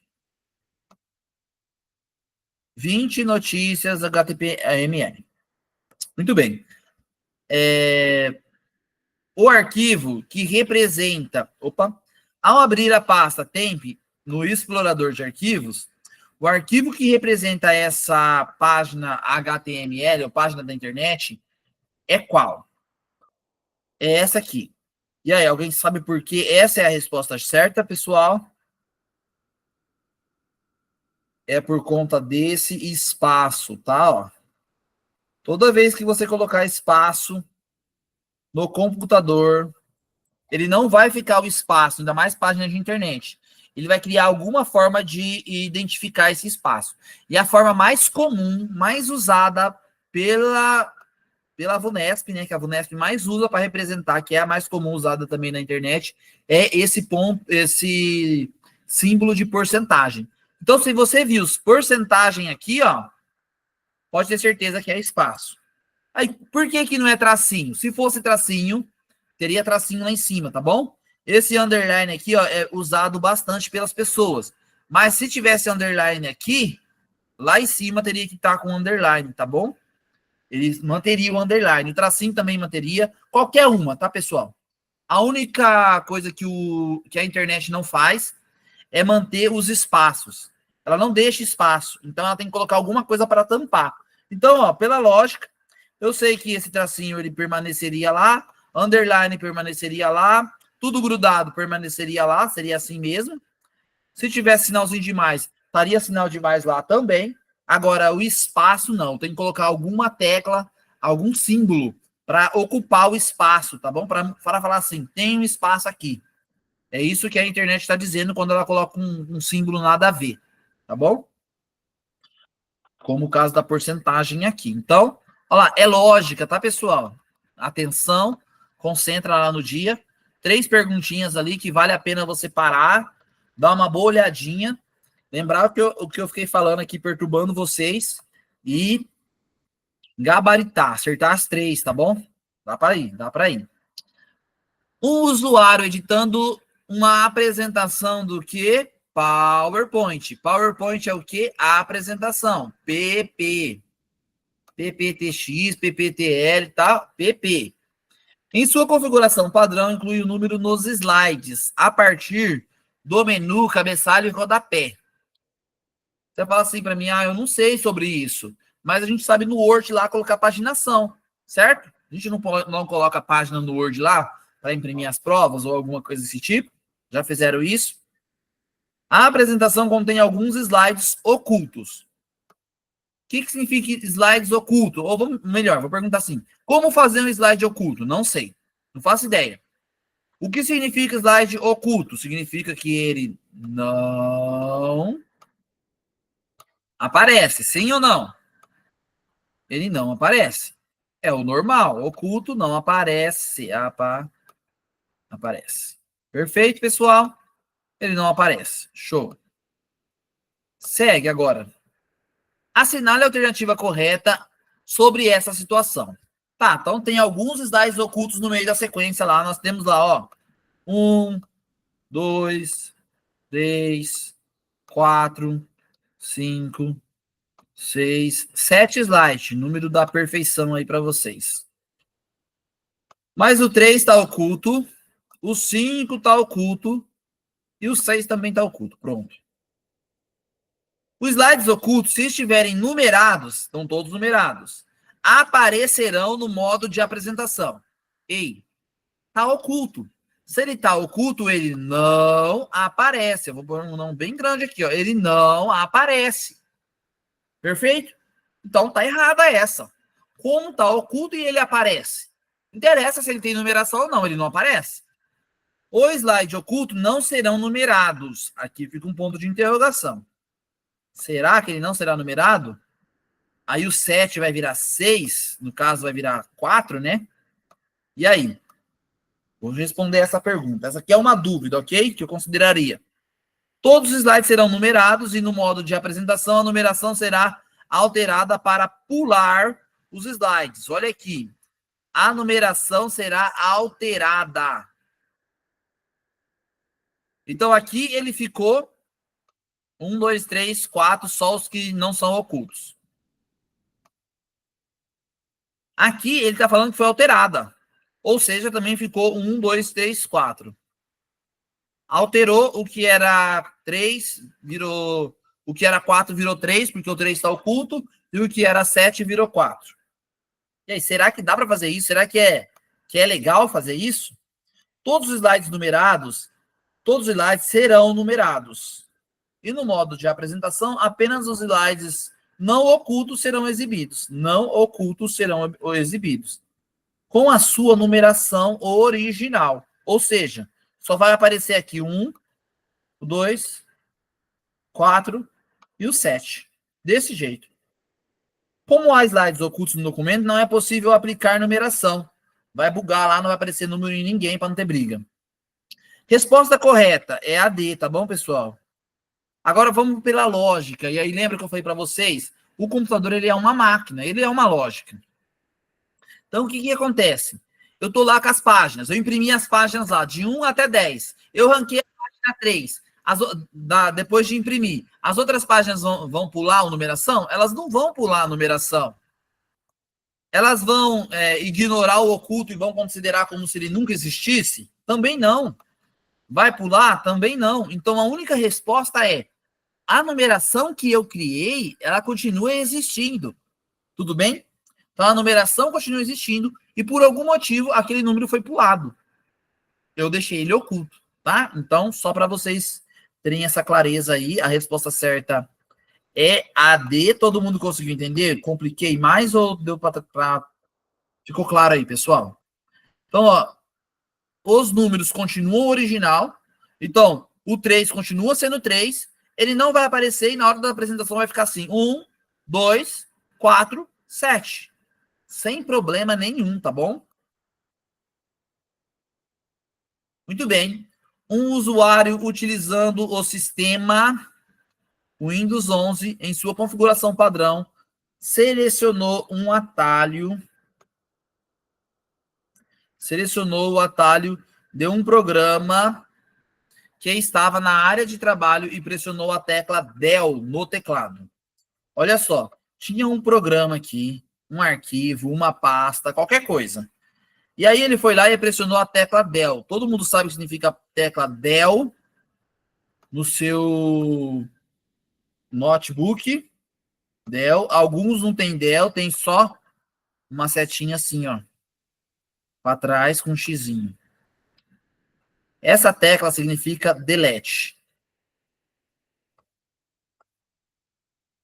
20 notícias HTML. Muito bem. O arquivo que representa... Ao abrir a pasta temp no explorador de arquivos, o arquivo que representa essa página HTML, ou página da internet, é qual? É essa aqui. E aí, alguém sabe por que essa é a resposta certa, pessoal? É por conta desse espaço, tá? Ó. Toda vez que você colocar espaço no computador, ele não vai ficar o espaço, ainda mais página de internet. Ele vai criar alguma forma de identificar esse espaço. E a forma mais comum, mais usada pela VUNESP, né, que a VUNESP mais usa para representar, que é a mais comum usada também na internet, é esse ponto, esse símbolo de porcentagem. Então, se você viu os porcentagem aqui, ó, pode ter certeza que é espaço. Aí, por que que não é tracinho? Se fosse tracinho, teria tracinho lá em cima, tá bom? Esse underline aqui, ó, é usado bastante pelas pessoas. Mas se tivesse underline aqui, lá em cima teria que estar com underline, tá bom? Ele manteria o underline. O tracinho também manteria. Qualquer uma, tá, pessoal? A única coisa que a internet não faz é manter os espaços. Ela não deixa espaço. Então, ela tem que colocar alguma coisa para tampar. Então, ó, pela lógica, eu sei que esse tracinho ele permaneceria lá, underline permaneceria lá, tudo grudado permaneceria lá, seria assim mesmo. Se tivesse sinalzinho de mais, estaria sinal de mais lá também. Agora, o espaço não, tem que colocar alguma tecla, algum símbolo para ocupar o espaço, tá bom? Para falar assim, tem um espaço aqui. É isso que a internet está dizendo quando ela coloca um símbolo nada a ver, tá bom? Como o caso da porcentagem aqui. Então, olha lá, é lógica, tá, pessoal? Atenção, concentra lá no dia. 3 perguntinhas ali que vale a pena você parar, dar uma boa olhadinha. Lembrar o que eu fiquei falando aqui, perturbando vocês. E gabaritar, acertar as 3, tá bom? Dá para ir, dá para ir. Um usuário editando uma apresentação do que? PowerPoint. PowerPoint é o que? A apresentação. PP. PPTX, PPTL, tá? PP. Em sua configuração padrão, inclui o número nos slides, a partir do menu, cabeçalho e rodapé. Você fala assim para mim, eu não sei sobre isso, mas a gente sabe no Word lá colocar paginação, certo? A gente não coloca a página no Word lá para imprimir as provas ou alguma coisa desse tipo. Já fizeram isso? A apresentação contém alguns slides ocultos. O que significa slides oculto? Ou melhor, vou perguntar assim: como fazer um slide oculto? Não sei. Não faço ideia. O que significa slide oculto? Significa que ele não aparece, sim ou não? Ele não aparece. É o normal. Oculto não aparece. Aparece. Perfeito, pessoal? Ele não aparece. Show. Segue agora. Assinale a alternativa correta sobre essa situação. Tá, então tem alguns slides ocultos no meio da sequência lá. Nós temos lá, ó. 1, 2, 3, 4, 5, 6, 7 slides, número da perfeição aí para vocês. Mas o 3 está oculto, o 5 está oculto e o 6 também está oculto. Pronto. Os slides ocultos, se estiverem numerados, estão todos numerados, aparecerão no modo de apresentação. Ei, está oculto. Se ele está oculto, ele não aparece. Eu vou pôr um não bem grande aqui, ó. Ele não aparece. Perfeito? Então tá errada essa. Como tá oculto e ele aparece? Interessa se ele tem numeração ou não, ele não aparece. O slide oculto não serão numerados. Aqui fica um ponto de interrogação. Será que ele não será numerado? Aí o 7 vai virar 6, no caso vai virar 4, né? E aí? Vou responder essa pergunta. Essa aqui é uma dúvida, ok? Que eu consideraria. Todos os slides serão numerados e no modo de apresentação a numeração será alterada para pular os slides. Olha aqui. A numeração será alterada. Então aqui ele ficou 1, 2, 3, 4, só os que não são ocultos. Aqui ele está falando que foi alterada. Ou seja, também ficou 1, 2, 3, 4. Alterou o que era 3, virou... O que era 4 virou 3, porque o 3 está oculto. E o que era 7 virou 4. E aí, será que dá para fazer isso? Será que é legal fazer isso? Todos os slides numerados, todos os slides serão numerados. E no modo de apresentação, apenas os slides não ocultos serão exibidos. Não ocultos serão exibidos. Com a sua numeração original. Ou seja, só vai aparecer aqui 1, 2, 4 e o 7. Desse jeito. Como há slides ocultos no documento, não é possível aplicar numeração. Vai bugar lá, não vai aparecer número em ninguém para não ter briga. Resposta correta é a D, tá bom, pessoal? Agora vamos pela lógica. E aí lembra que eu falei para vocês? O computador ele é uma máquina, ele é uma lógica. Então o que acontece? Eu estou lá com as páginas, eu imprimi as páginas lá, de 1 até 10. Eu ranquei a página 3. Depois de imprimir, as outras páginas vão pular a numeração? Elas não vão pular a numeração. Elas vão ignorar o oculto e vão considerar como se ele nunca existisse? Também não. Vai pular? Também não. Então a única resposta é: a numeração que eu criei, ela continua existindo. Tudo bem? Então a numeração continua existindo e por algum motivo aquele número foi pulado. Eu deixei ele oculto, tá? Então, só para vocês terem essa clareza aí, a resposta certa é a D. Todo mundo conseguiu entender? Compliquei mais ou deu para... Ficou claro aí, pessoal? Então, ó, os números continuam original. Então, o 3 continua sendo 3. Ele não vai aparecer e na hora da apresentação vai ficar assim: 1, 2, 4, 7. Sem problema nenhum, tá bom? Muito bem. Um usuário utilizando o sistema Windows 11 em sua configuração padrão selecionou o atalho de um programa que estava na área de trabalho e pressionou a tecla Del no teclado. Olha só, tinha um programa aqui, um arquivo, uma pasta, qualquer coisa. E aí ele foi lá e pressionou a tecla Del. Todo mundo sabe o que significa tecla Del no seu notebook. Del. Alguns não tem Del, tem só uma setinha assim, ó, para trás com um xizinho. Essa tecla significa delete.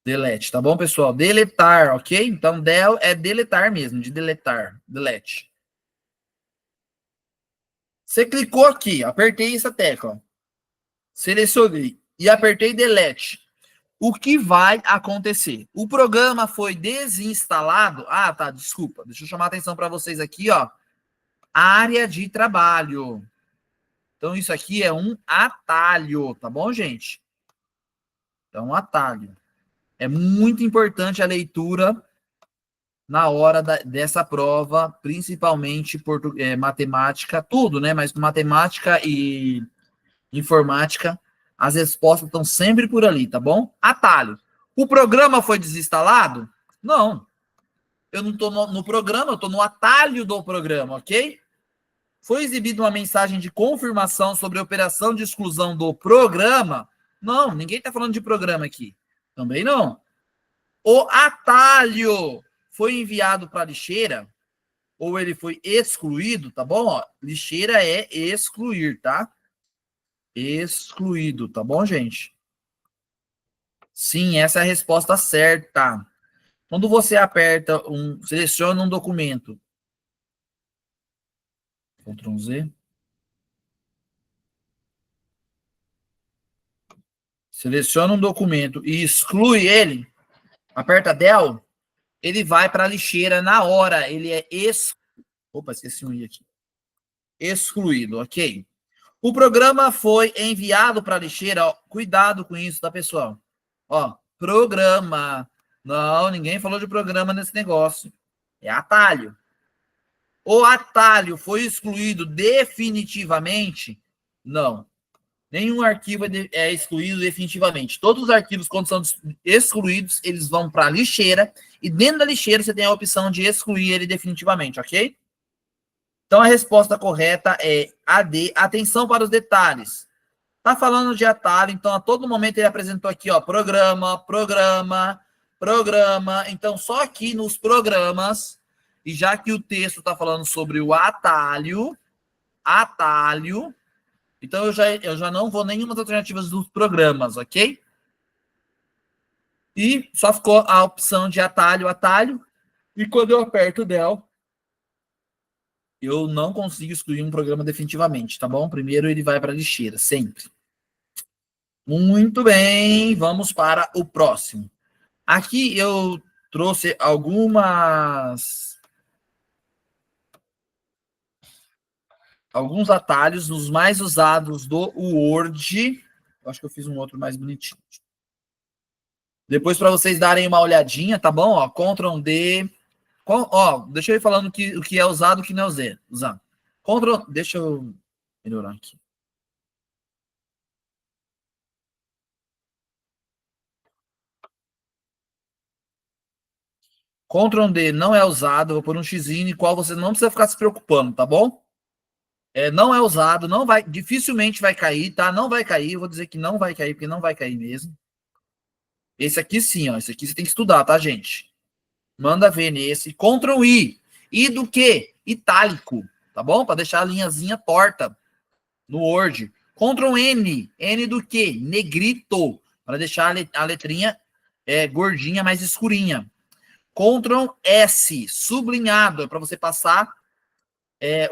Delete, tá bom, pessoal? Deletar, ok? Então, del é deletar mesmo, de deletar. Delete. Você clicou aqui, apertei essa tecla. Selecionei e apertei delete. O que vai acontecer? O programa foi desinstalado. Ah, tá, desculpa. Deixa eu chamar a atenção para vocês aqui, ó. Área de trabalho. Então, isso aqui é um atalho, tá bom, gente? Então, um atalho. É muito importante a leitura na hora dessa prova, principalmente matemática, tudo, né? Mas matemática e informática, as respostas estão sempre por ali, tá bom? Atalho. O programa foi desinstalado? Não. Eu não estou no programa, eu estou no atalho do programa, ok? Foi exibida uma mensagem de confirmação sobre a operação de exclusão do programa? Não, ninguém está falando de programa aqui. Também não. O atalho foi enviado para a lixeira? Ou ele foi excluído, tá bom? Ó, lixeira é excluir, tá? Excluído, tá bom, gente? Sim, essa é a resposta certa. Quando você seleciona um documento, Ctrl Z, seleciona um documento e exclui ele, aperta Del, ele vai para a lixeira na hora, ele é Opa, esqueci um I aqui. Excluído, ok? O programa foi enviado para a lixeira, ó, cuidado com isso, tá, pessoal? Ó, programa. Não, ninguém falou de programa nesse negócio. É atalho. O atalho foi excluído definitivamente? Não. Nenhum arquivo é excluído definitivamente. Todos os arquivos, quando são excluídos, eles vão para a lixeira. E dentro da lixeira você tem a opção de excluir ele definitivamente, ok? Então a resposta correta é AD. Atenção para os detalhes. Tá falando de atalho, então a todo momento ele apresentou aqui, ó, programa, programa, programa. Então só aqui nos programas, e já que o texto está falando sobre o atalho, então eu já não vou nenhuma das alternativas dos programas, ok? E só ficou a opção de atalho, atalho. E quando eu aperto del, eu não consigo excluir um programa definitivamente, tá bom? Primeiro ele vai para a lixeira, sempre. Muito bem, vamos para o próximo. Aqui eu trouxe alguns atalhos, os mais usados do Word. Eu acho que eu fiz um outro mais bonitinho. Depois para vocês darem uma olhadinha, tá bom? Ó, Ctrl D. Ó, deixa eu ir falando o que é usado e o que não é usado. Deixa eu melhorar aqui. Ctrl D não é usado, eu vou pôr um xizinho, qual você não precisa ficar se preocupando, tá bom? Não é usado, não vai, dificilmente vai cair, tá? Não vai cair, eu vou dizer que não vai cair, porque não vai cair mesmo. Esse aqui sim, ó, esse aqui você tem que estudar, tá, gente? Manda ver nesse. Ctrl I. I do quê? Itálico, tá bom? Para deixar a linhazinha torta no Word. Ctrl N. N do quê? Negrito, para deixar a letrinha gordinha, mais escurinha. Ctrl S. Sublinhado, para você passar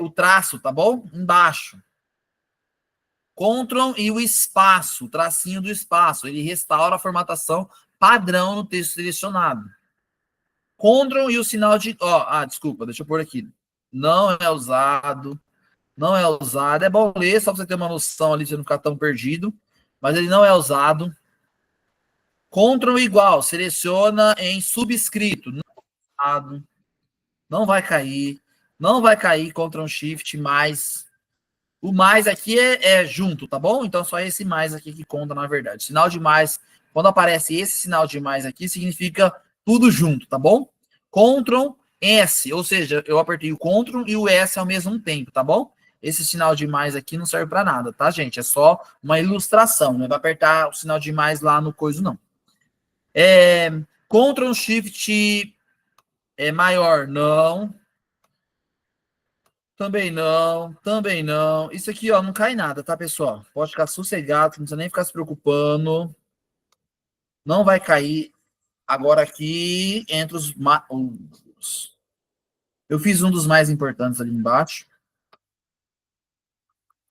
o traço, tá bom? Embaixo. Ctrl e o espaço, o tracinho do espaço. Ele restaura a formatação padrão no texto selecionado. Ctrl e o sinal de... desculpa, deixa eu pôr aqui. Não é usado. Não é usado. É bom ler, só para você ter uma noção ali, você não ficar tão perdido. Mas ele não é usado. Ctrl igual, seleciona em subscrito. Não é usado. Não vai cair. Não vai cair. Ctrl Shift mais... O mais aqui é junto, tá bom? Então, só esse mais aqui que conta, na verdade. Sinal de mais, quando aparece esse sinal de mais aqui, significa tudo junto, tá bom? Ctrl S, ou seja, eu apertei o Ctrl e o S ao mesmo tempo, tá bom? Esse sinal de mais aqui não serve para nada, tá, gente? É só uma ilustração, não vai apertar o sinal de mais lá no coisa, não. Ctrl Shift maior, não. Também não, também não. Isso aqui, ó, não cai nada, tá, pessoal? Pode ficar sossegado, não precisa nem ficar se preocupando. Não vai cair. Agora aqui, entre eu fiz um dos mais importantes ali embaixo.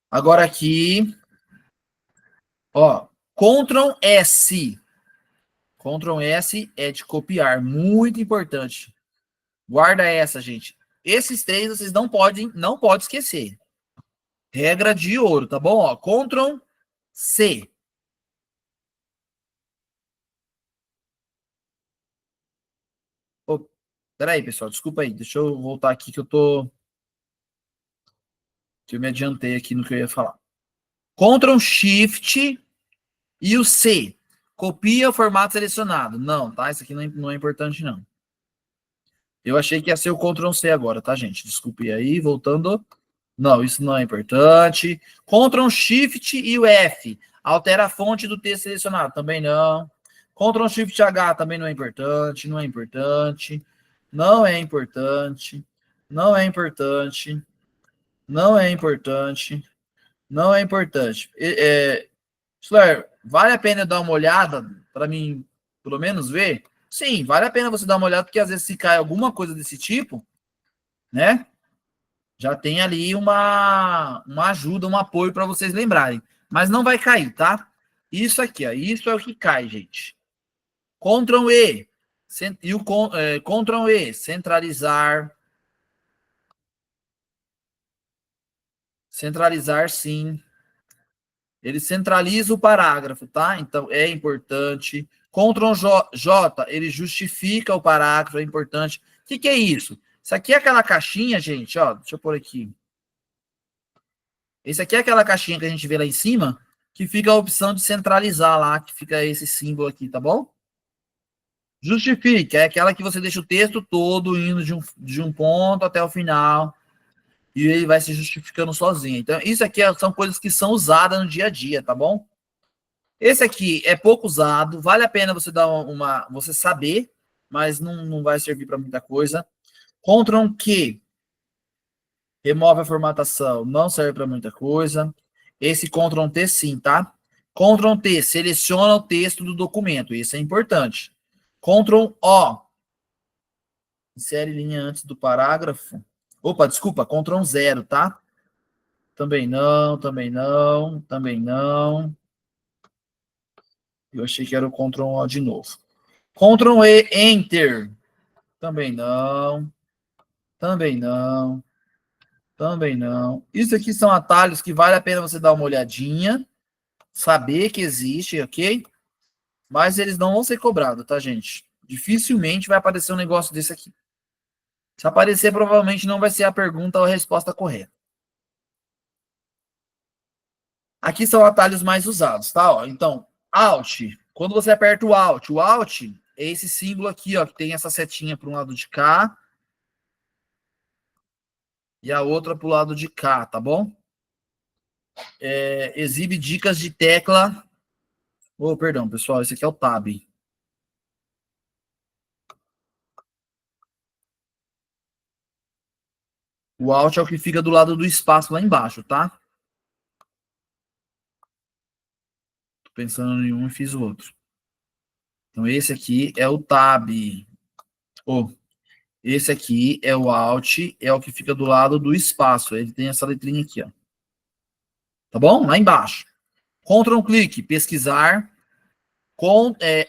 Agora aqui, ó, Ctrl S. Ctrl S é de copiar, muito importante. Guarda essa, gente. Esses três vocês não podem esquecer. Regra de ouro, tá bom? Ó, Ctrl C. Peraí, pessoal, desculpa aí. Deixa eu voltar aqui que eu me adiantei aqui no que eu ia falar. Ctrl Shift e o C. Copia o formato selecionado. Não, tá? Isso aqui não é importante, não. Eu achei que ia ser o Ctrl C agora, tá, gente? Desculpe aí, voltando. Não, isso não é importante. Ctrl Shift e o F. Altera a fonte do texto selecionado. Também não. Ctrl Shift H também não é importante. Não é importante. Não é importante. Não é importante. Não é importante. Não é importante. Schler, vale a pena eu dar uma olhada para mim, pelo menos, ver? Sim, vale a pena você dar uma olhada, porque às vezes se cai alguma coisa desse tipo, né? Já tem ali uma ajuda, um apoio para vocês lembrarem. Mas não vai cair, tá? Isso aqui, ó, isso é o que cai, gente. Ctrl E. E o Ctrl E, centralizar. Centralizar, sim. Ele centraliza o parágrafo, tá? Então, é importante. Ctrl J, ele justifica o parágrafo, é importante. O que é isso? Isso aqui é aquela caixinha, gente, ó. Deixa eu pôr aqui. Esse aqui é aquela caixinha que a gente vê lá em cima, que fica a opção de centralizar lá, que fica esse símbolo aqui, tá bom? Justifique, é aquela que você deixa o texto todo indo de um ponto até o final, e ele vai se justificando sozinho. Então, isso aqui são coisas que são usadas no dia a dia, tá bom? Esse aqui é pouco usado, vale a pena você dar você saber, mas não vai servir para muita coisa. Ctrl Q, remove a formatação, não serve para muita coisa. Esse Ctrl T sim, tá? Ctrl T, seleciona o texto do documento, isso é importante. Ctrl O, insere linha antes do parágrafo. Opa, desculpa, Ctrl 0, tá? Também não, também não, também não. Eu achei que era o Ctrl O de novo. Ctrl E, Enter. Também não. Também não. Também não. Isso aqui são atalhos que vale a pena você dar uma olhadinha, saber que existe, ok? Mas eles não vão ser cobrados, tá, gente? Dificilmente vai aparecer um negócio desse aqui. Se aparecer, provavelmente não vai ser a pergunta ou a resposta correta. Aqui são atalhos mais usados, tá? Ó, então, Alt. Quando você aperta o Alt é esse símbolo aqui, ó, que tem essa setinha para um lado de cá e a outra para o lado de cá, tá bom? Exibe dicas de tecla. Oh, perdão, pessoal, esse aqui é o Tab. O Alt é o que fica do lado do espaço lá embaixo, tá? Tô pensando em um e fiz o outro. Então, esse aqui é o Tab. Oh, esse aqui é o Alt, é o que fica do lado do espaço. Ele tem essa letrinha aqui, ó. Tá bom? Lá embaixo. Ctrl clique, pesquisar.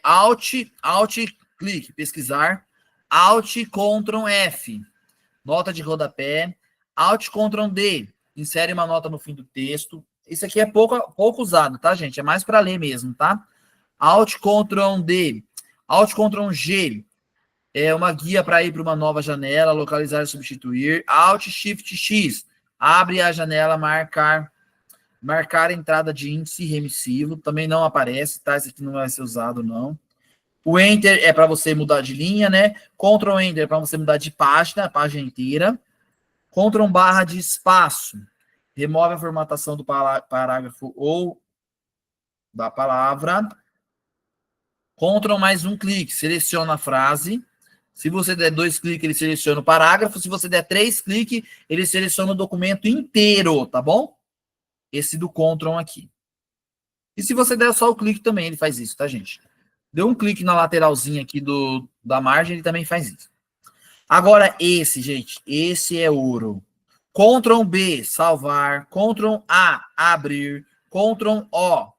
Alt clique, pesquisar. Alt Ctrl F, nota de rodapé. Alt Ctrl D, insere uma nota no fim do texto. Isso aqui é pouco usado, tá, gente? É mais para ler mesmo, tá? Alt Ctrl D, Alt Ctrl G, é uma guia para ir para uma nova janela, localizar e substituir. Alt Shift X, abre a janela, marcar a entrada de índice remissivo, também não aparece, tá? Esse aqui não vai ser usado, não. O Enter é para você mudar de linha, né? Ctrl Enter é para você mudar de página, a página inteira. Ctrl barra de espaço, remove a formatação do parágrafo ou da palavra. Ctrl mais um clique, seleciona a frase. Se você der 2 cliques, ele seleciona o parágrafo. Se você der 3 cliques, ele seleciona o documento inteiro, tá bom? Esse do Ctrl aqui. E se você der só o clique também, ele faz isso, tá, gente? Deu um clique na lateralzinha aqui da margem, ele também faz isso. Agora, esse, gente, esse é ouro. Ctrl B, salvar. Ctrl A, abrir. Ctrl O,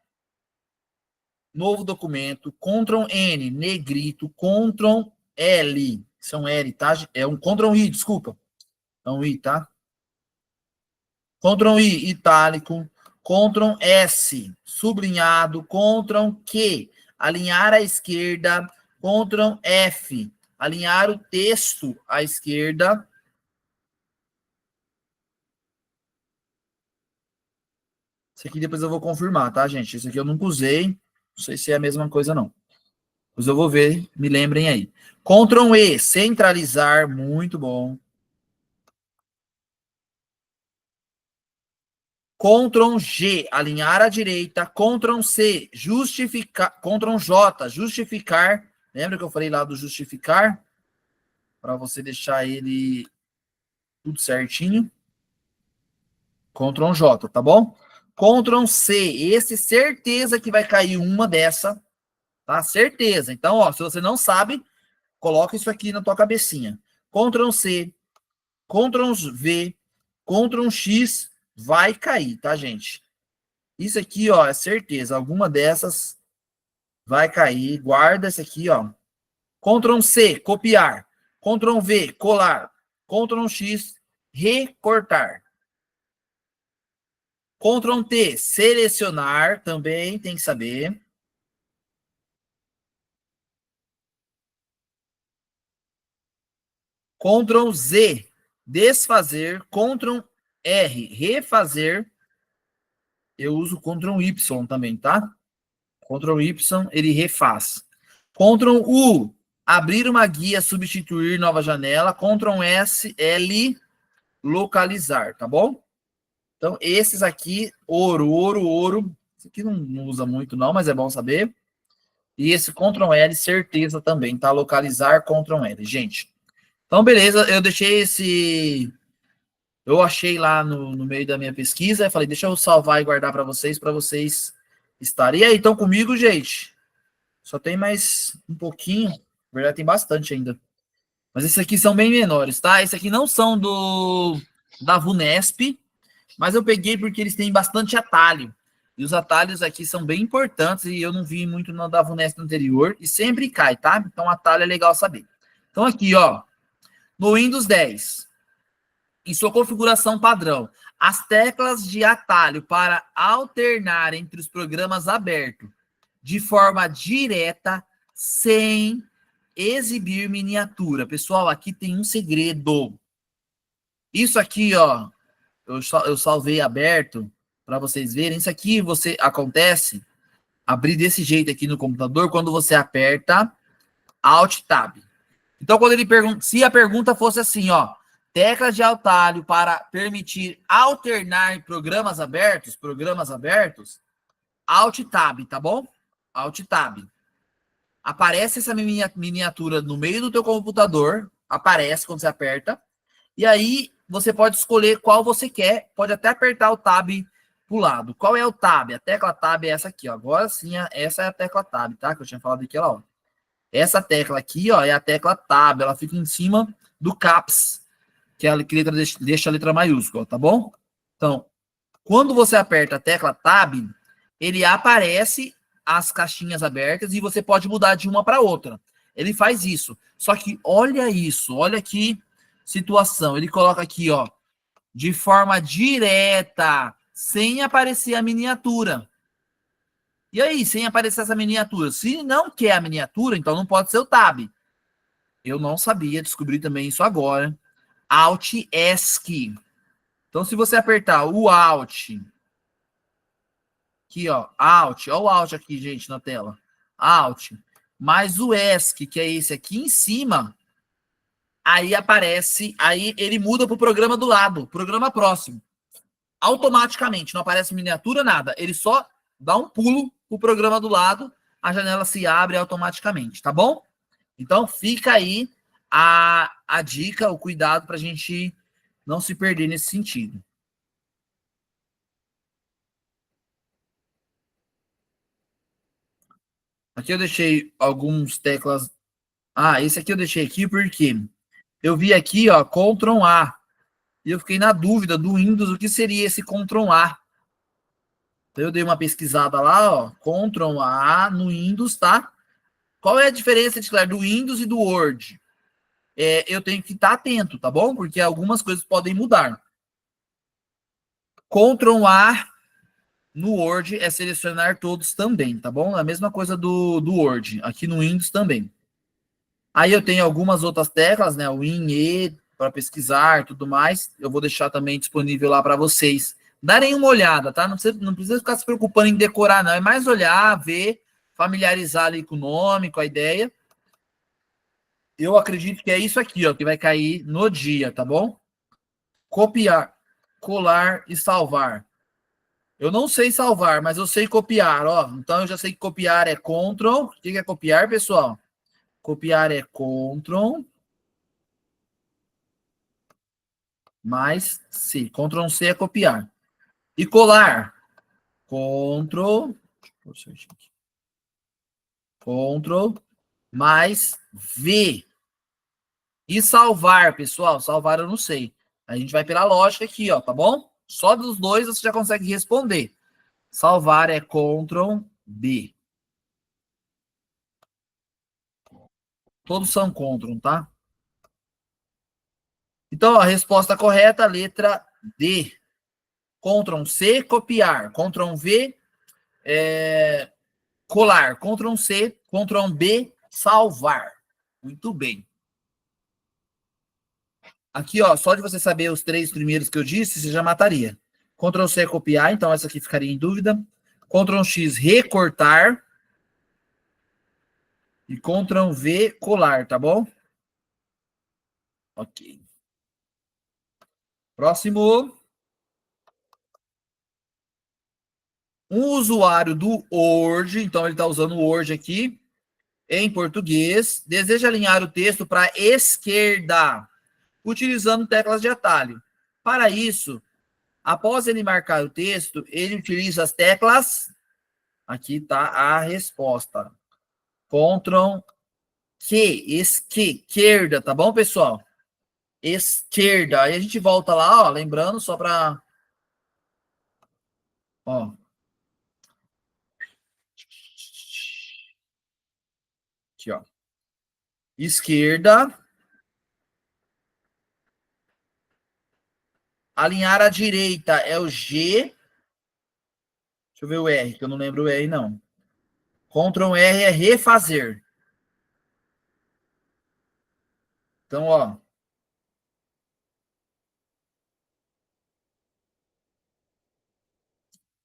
novo documento. Ctrl N, negrito. Ctrl L, são L, tá? É um Ctrl I, desculpa. É um I, tá? Ctrl I, itálico. Ctrl S, sublinhado. Ctrl Q, alinhar à esquerda. Ctrl F, alinhar o texto à esquerda. Isso aqui depois eu vou confirmar, tá, gente? Isso aqui eu nunca usei. Não sei se é a mesma coisa, não. Mas eu vou ver, me lembrem aí. Ctrl E, centralizar, muito bom. Ctrl G, alinhar à direita. Ctrl C, justificar. Ctrl J, justificar. Lembra que eu falei lá do justificar? Para você deixar ele tudo certinho. Ctrl J, tá bom? Ctrl C, esse certeza que vai cair uma dessa, tá? Certeza. Então, ó, se você não sabe, coloca isso aqui na tua cabecinha. Ctrl C, Ctrl V, Ctrl X, vai cair, tá, gente? Isso aqui, ó, é certeza. Alguma dessas vai cair. Guarda esse aqui, ó. Ctrl C, copiar. Ctrl V, colar. Ctrl X, recortar. Ctrl T, selecionar, também tem que saber. Ctrl Z, desfazer. Ctrl R, refazer. Eu uso Ctrl Y também, tá? Ctrl Y, ele refaz. Ctrl U, abrir uma guia, substituir nova janela. Ctrl S, L, localizar, tá bom? Então, esses aqui, ouro, ouro, ouro. Esse aqui não usa muito não, mas é bom saber. E esse Ctrl L, certeza também, tá? Localizar, Ctrl L, gente. Então, beleza, eu deixei esse... Eu achei lá no meio da minha pesquisa, falei, deixa eu salvar e guardar para vocês estarem. E aí, estão comigo, gente? Só tem mais um pouquinho. Na verdade, tem bastante ainda. Mas esses aqui são bem menores, tá? Esses aqui não são da VUNESP, mas eu peguei porque eles têm bastante atalho. E os atalhos aqui são bem importantes e eu não vi muito na da VUNESP anterior e sempre cai, tá? Então, atalho é legal saber. Então, aqui, ó, no Windows 10, em sua configuração padrão, as teclas de atalho para alternar entre os programas abertos de forma direta, sem exibir miniatura. Pessoal, aqui tem um segredo. Isso aqui, ó, eu salvei aberto para vocês verem. Isso aqui acontece abrir desse jeito aqui no computador quando você aperta Alt Tab. Então, quando ele pergunta, se a pergunta fosse assim, ó, teclas de atalho para permitir alternar programas abertos, Alt Tab, tá bom? Alt Tab. Aparece essa miniatura no meio do teu computador, aparece quando você aperta, e aí você pode escolher qual você quer, pode até apertar o Tab pro lado. Qual é o Tab? A tecla Tab é essa aqui, ó. Agora sim, essa é a tecla Tab, tá? Que eu tinha falado aqui, ó. Essa tecla aqui, ó, é a tecla Tab, ela fica em cima do Caps, que é a letra deixa a letra maiúscula, tá bom? Então, quando você aperta a tecla Tab, ele aparece as caixinhas abertas e você pode mudar de uma para outra. Ele faz isso. Só que olha isso, olha que situação. Ele coloca aqui, ó, de forma direta, sem aparecer a miniatura. E aí, sem aparecer essa miniatura? Se não quer a miniatura, então não pode ser o Tab. Eu não sabia, descobri também isso agora. Alt ESC. Então, se você apertar o Alt, aqui, ó, Alt, ó o Alt aqui, gente, na tela. Alt, mais o ESC, que é esse aqui em cima, aí aparece, aí ele muda para o programa do lado, programa próximo. Automaticamente, não aparece miniatura, nada. Ele só dá um pulo pro programa do lado, a janela se abre automaticamente, tá bom? Então, fica aí a dica, o cuidado para a gente não se perder nesse sentido. Aqui eu deixei alguns teclas. Ah, esse aqui eu deixei aqui porque eu vi aqui, ó, Ctrl A. E eu fiquei na dúvida do Windows, o que seria esse Ctrl A. Então eu dei uma pesquisada lá, ó, Ctrl A no Windows, tá? Qual é a diferença, do Windows e do Word? Eu tenho que estar atento, tá bom? Porque algumas coisas podem mudar. Ctrl A no Word é selecionar todos também, tá bom? A mesma coisa do Word, aqui no Windows também. Aí eu tenho algumas outras teclas, né? O Win, E, para pesquisar e tudo mais. Eu vou deixar também disponível lá para vocês darem uma olhada, tá? Não precisa ficar se preocupando em decorar, não. É mais olhar, ver familiarizar ali com o nome, com a ideia. Eu acredito que é isso aqui, ó, que vai cair no dia, tá bom? Copiar, colar e salvar. Eu não sei salvar, mas eu sei copiar, ó. Então eu já sei que copiar é Ctrl. O que é copiar, pessoal? Copiar é Ctrl mais C. Ctrl C é copiar. E colar? Ctrl. Ctrl mais V. E salvar, pessoal. Salvar eu não sei. A gente vai pela lógica aqui, ó, tá bom? Só dos dois você já consegue responder. Salvar é Ctrl B. Todos são Ctrl, tá? Então, a resposta correta, letra D. Ctrl C, copiar. Ctrl V, colar. Ctrl C, Ctrl B, salvar. Muito bem. Aqui, ó, só de você saber os três primeiros que eu disse, você já mataria. Ctrl C é copiar, então essa aqui ficaria em dúvida. Ctrl X, recortar. E Ctrl V, colar, tá bom? Ok. Próximo. Um usuário do Word, então ele está usando o Word aqui, em português, deseja alinhar o texto para a esquerda, utilizando teclas de atalho. Para isso, após ele marcar o texto, ele utiliza as teclas. Aqui está a resposta. Ctrl Q, esquerda, tá bom, pessoal? Esquerda. Aí a gente volta lá, ó, lembrando, só para. Ó. Aqui, ó. Esquerda. Alinhar à direita é o G. Deixa eu ver o R, que eu não lembro o R, não. Ctrl R é refazer. Então, ó.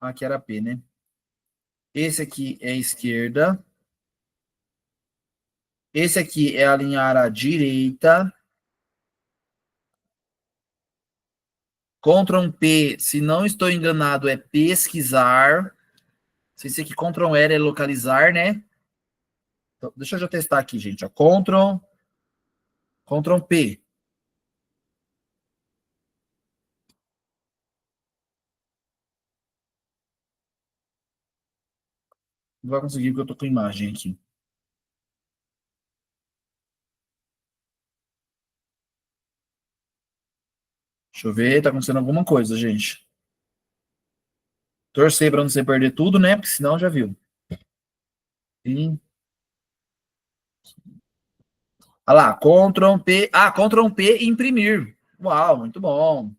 Aqui era P, né? Esse aqui é esquerda. Esse aqui é alinhar à direita. Ctrl P, se não estou enganado, é pesquisar. Esse aqui, Ctrl R é localizar, né? Então, deixa eu já testar aqui, gente. Ó. Ctrl P. Não vai conseguir porque eu tô com imagem aqui. Deixa eu ver, tá acontecendo alguma coisa, gente. Torcer para não você perder tudo, né? Porque senão já viu. E... Olha lá, Ctrl P. Ah, Ctrl P imprimir. Uau, muito bom.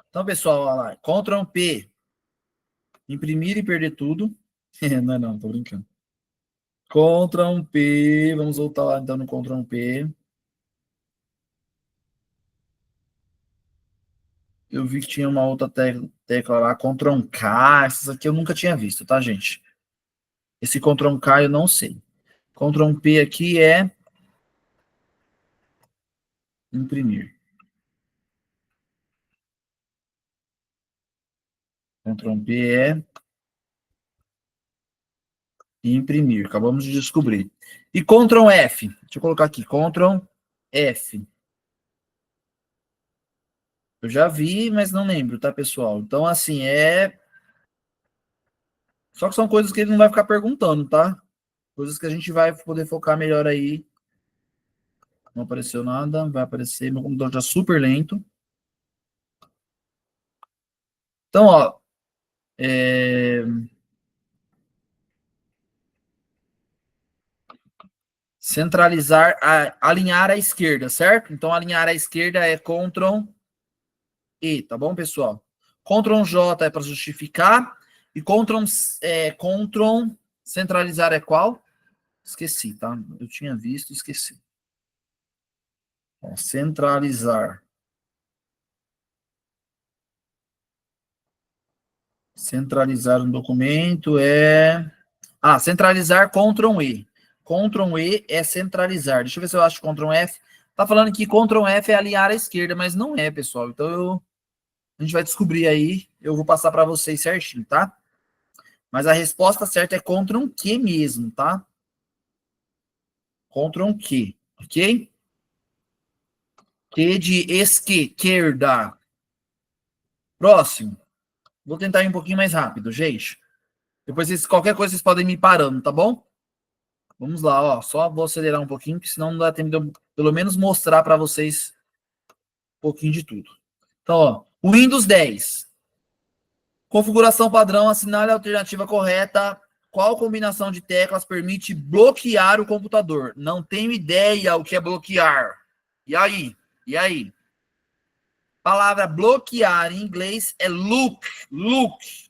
Então, pessoal, olha lá. Ctrl P. Imprimir e perder tudo. Não, não, tô brincando. Ctrl P. Vamos voltar lá então no Ctrl P. Eu vi que tinha uma outra tecla lá, Ctrl K. Essas aqui eu nunca tinha visto, tá, gente? Esse Ctrl K eu não sei. Ctrl P aqui é imprimir. Ctrl P é imprimir. Acabamos de descobrir. E Ctrl F. Deixa eu colocar aqui. Ctrl F. Eu já vi, mas não lembro, tá, pessoal? Então, assim, é. Só que são coisas que ele não vai ficar perguntando, tá? Coisas que a gente vai poder focar melhor aí. Não apareceu nada, vai aparecer. Meu computador tá super lento. Então, ó. Centralizar, alinhar à esquerda, certo? Então, alinhar à esquerda é Ctrl E, tá bom, pessoal? Ctrl J é para justificar. E Ctrl centralizar é qual? Esqueci, tá? Eu tinha visto, esqueci. Ó, centralizar. Centralizar um documento é Ah, centralizar, Ctrl E. Ctrl E é centralizar. Deixa eu ver se eu acho Ctrl F. Tá falando que Ctrl F é alinhar à esquerda, mas não é, pessoal. Então a gente vai descobrir aí. Eu vou passar para vocês certinho, tá? Mas a resposta certa é Ctrl Q mesmo, tá? Ctrl Q, ok? Q de esquerda. Próximo. Vou tentar ir um pouquinho mais rápido, gente. Depois, qualquer coisa, vocês podem me parando, tá bom? Vamos lá, ó. Só vou acelerar um pouquinho, porque senão não dá tempo de eu, pelo menos, mostrar para vocês um pouquinho de tudo. Então, ó. Windows 10. Configuração padrão, assinale a alternativa correta. Qual combinação de teclas permite bloquear o computador? Não tenho ideia o que é bloquear. E aí? E aí? Palavra bloquear em inglês é look. Look.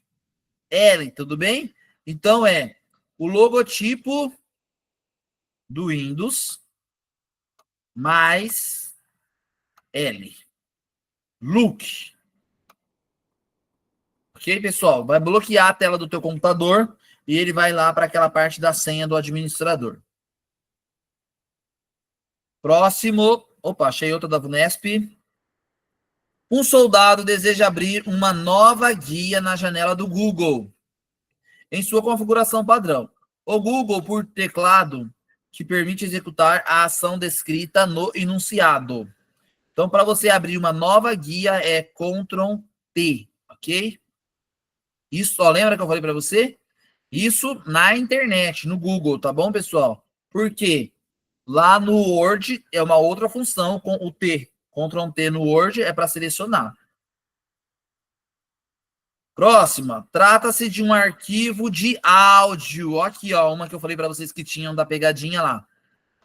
L, tudo bem? Então é o logotipo do Windows mais L. Look. Ok, pessoal? Vai bloquear a tela do teu computador e ele vai lá para aquela parte da senha do administrador. Próximo. Opa, achei outra da VUNESP. Um soldado deseja abrir uma nova guia na janela do Google, em sua configuração padrão. O Google, por teclado, que permite executar a ação descrita no enunciado. Então, para você abrir uma nova guia, é Ctrl T, ok? Isso, ó, lembra que eu falei para você? Isso na internet, no Google, tá bom, pessoal? Por quê? Lá no Word é uma outra função com o T. Ctrl T no Word é para selecionar. Próxima. Trata-se de um arquivo de áudio. Aqui, ó, uma que eu falei para vocês que tinham da pegadinha lá.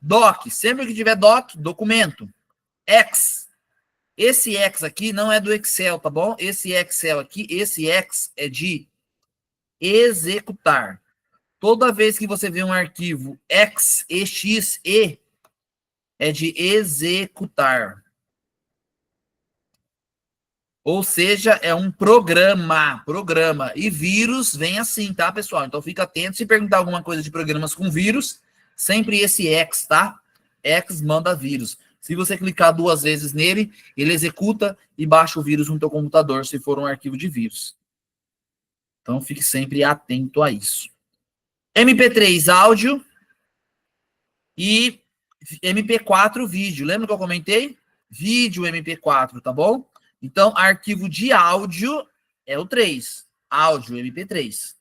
Doc. Sempre que tiver doc, documento. X. Esse X aqui não é do Excel, tá bom? Esse Excel aqui, esse X é de executar. Toda vez que você vê um arquivo exe, é de executar. Ou seja, é um programa. E vírus vem assim, tá, pessoal? Então fica atento. Se perguntar alguma coisa de programas com vírus, sempre esse X, tá? X manda vírus. Se você clicar 2 vezes nele, ele executa e baixa o vírus no teu computador, se for um arquivo de vírus. Então fique sempre atento a isso. MP3 áudio e MP4 vídeo. Lembra que eu comentei? Vídeo MP4, tá bom? Então, arquivo de áudio é o 3. Áudio, MP3.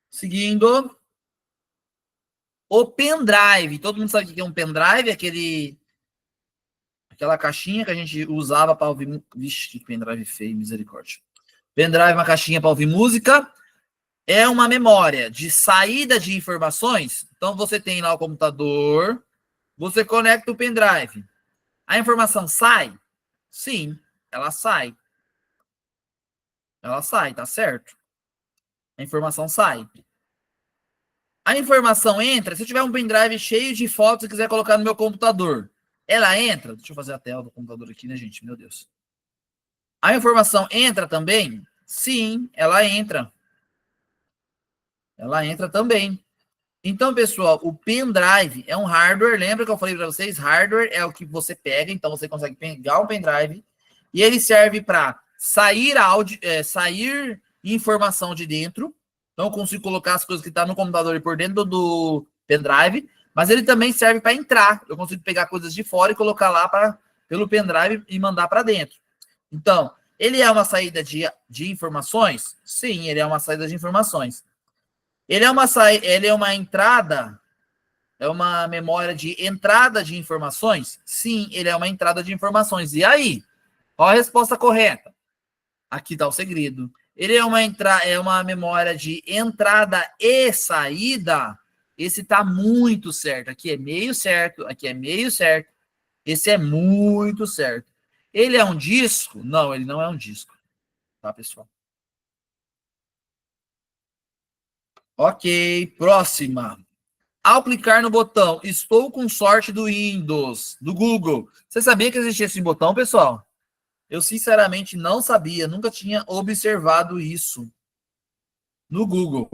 Seguindo. O pendrive. Todo mundo sabe o que é um pendrive? Aquela caixinha que a gente usava para ouvir... Vixe, que pendrive feio, misericórdia. Pendrive é uma caixinha para ouvir música. É uma memória de saída de informações. Então, você tem lá o computador. Você conecta o pendrive. A informação sai? Sim, ela sai. Ela sai, tá certo? A informação sai. A informação entra, se eu tiver um pendrive cheio de fotos e quiser colocar no meu computador, ela entra? Deixa eu fazer a tela do computador aqui, né, gente? Meu Deus. A informação entra também? Sim, ela entra. Ela entra também. Então, pessoal, o pendrive é um hardware. Lembra que eu falei para vocês? Hardware é o que você pega. Então, você consegue pegar um pendrive e ele serve para sair áudio, sair informação de dentro. Então, eu consigo colocar as coisas que estão no computador e por dentro do pendrive. Mas ele também serve para entrar. Eu consigo pegar coisas de fora e colocar lá pelo pendrive e mandar para dentro. Então, ele é uma saída de informações? Sim, ele é uma saída de informações. Ele é uma entrada, é uma memória de entrada de informações? Sim, ele é uma entrada de informações. E aí? Qual a resposta correta? Aqui está o segredo. Ele é uma memória de entrada e saída? Esse está muito certo. Aqui é meio certo, aqui é meio certo. Esse é muito certo. Ele é um disco? Não, ele não é um disco. Tá, pessoal? Ok, próxima. Ao clicar no botão Estou com sorte do Windows, do Google. Você sabia que existia esse botão, pessoal? Eu, sinceramente, não sabia. Nunca tinha observado isso no Google.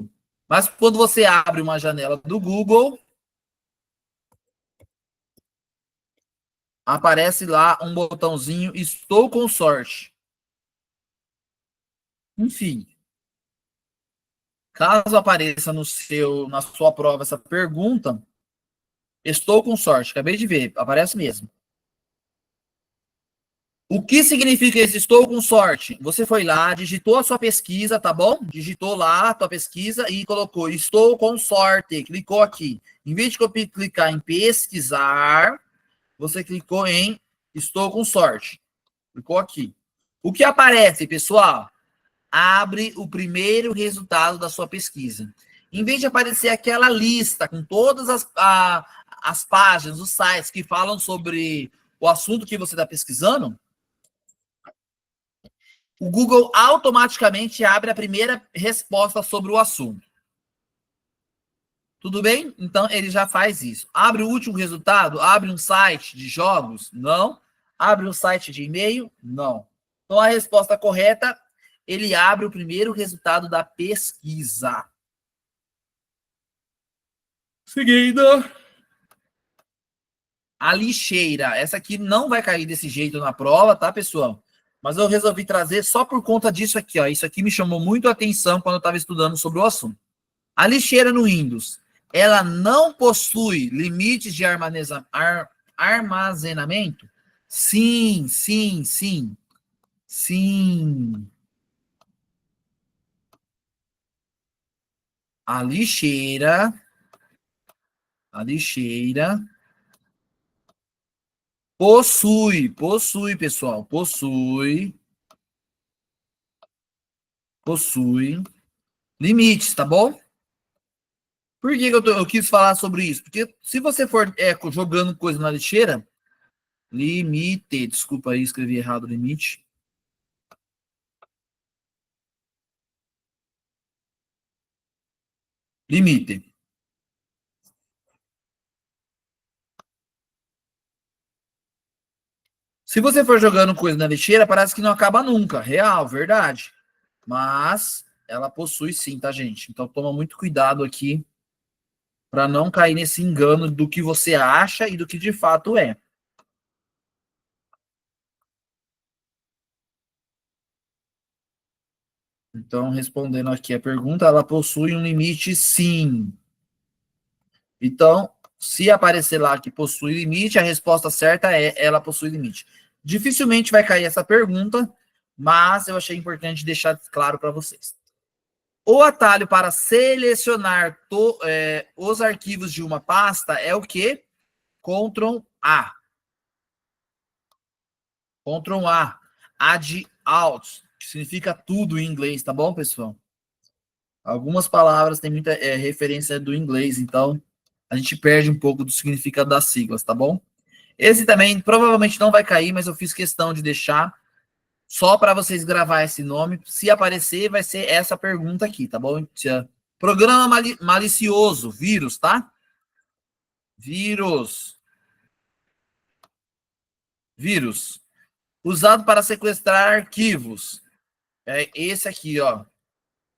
Mas quando você abre uma janela do Google, aparece lá um botãozinho Estou com sorte. Enfim, caso apareça na sua prova essa pergunta, estou com sorte. Acabei de ver, aparece mesmo. O que significa esse estou com sorte? Você foi lá, digitou a sua pesquisa, tá bom? Digitou lá a tua pesquisa e colocou estou com sorte. Clicou aqui. Em vez de clicar em pesquisar, você clicou em estou com sorte. Clicou aqui. O que aparece, pessoal? Abre o primeiro resultado da sua pesquisa. Em vez de aparecer aquela lista com todas as páginas, os sites que falam sobre o assunto que você está pesquisando, o Google automaticamente abre a primeira resposta sobre o assunto. Tudo bem? Então, ele já faz isso. Abre o último resultado? Abre um site de jogos? Não. Abre um site de e-mail? Não. Então, a resposta correta, ele abre o primeiro resultado da pesquisa. Seguindo. A lixeira. Essa aqui não vai cair desse jeito na prova, tá, pessoal? Mas eu resolvi trazer só por conta disso aqui, ó. Isso aqui me chamou muito a atenção quando eu estava estudando sobre o assunto. A lixeira no Windows, ela não possui limites de armazenamento? Sim, sim, sim. Sim. A lixeira possui, pessoal, possui limites, tá bom? Por que eu quis falar sobre isso? Porque se você for jogando coisa na lixeira, limite, desculpa aí, escrevi errado, limite. Limite. Se você for jogando coisa na lixeira, parece que não acaba nunca. Real, verdade. Mas ela possui sim, tá, gente? Então toma muito cuidado aqui para não cair nesse engano do que você acha e do que de fato é. Então, respondendo aqui a pergunta, ela possui um limite sim. Então, se aparecer lá que possui limite, a resposta certa é ela possui limite. Dificilmente vai cair essa pergunta, mas eu achei importante deixar claro para vocês. O atalho para selecionar os arquivos de uma pasta é o quê? Ctrl A. Ctrl A. Add Alt, que significa tudo em inglês, tá bom, pessoal? Algumas palavras têm muita referência do inglês, então a gente perde um pouco do significado das siglas, tá bom? Esse também provavelmente não vai cair, mas eu fiz questão de deixar só para vocês gravar esse nome. Se aparecer, vai ser essa pergunta aqui, tá bom? Programa malicioso, vírus, tá? Vírus. Vírus. Usado para sequestrar arquivos. É esse aqui, ó.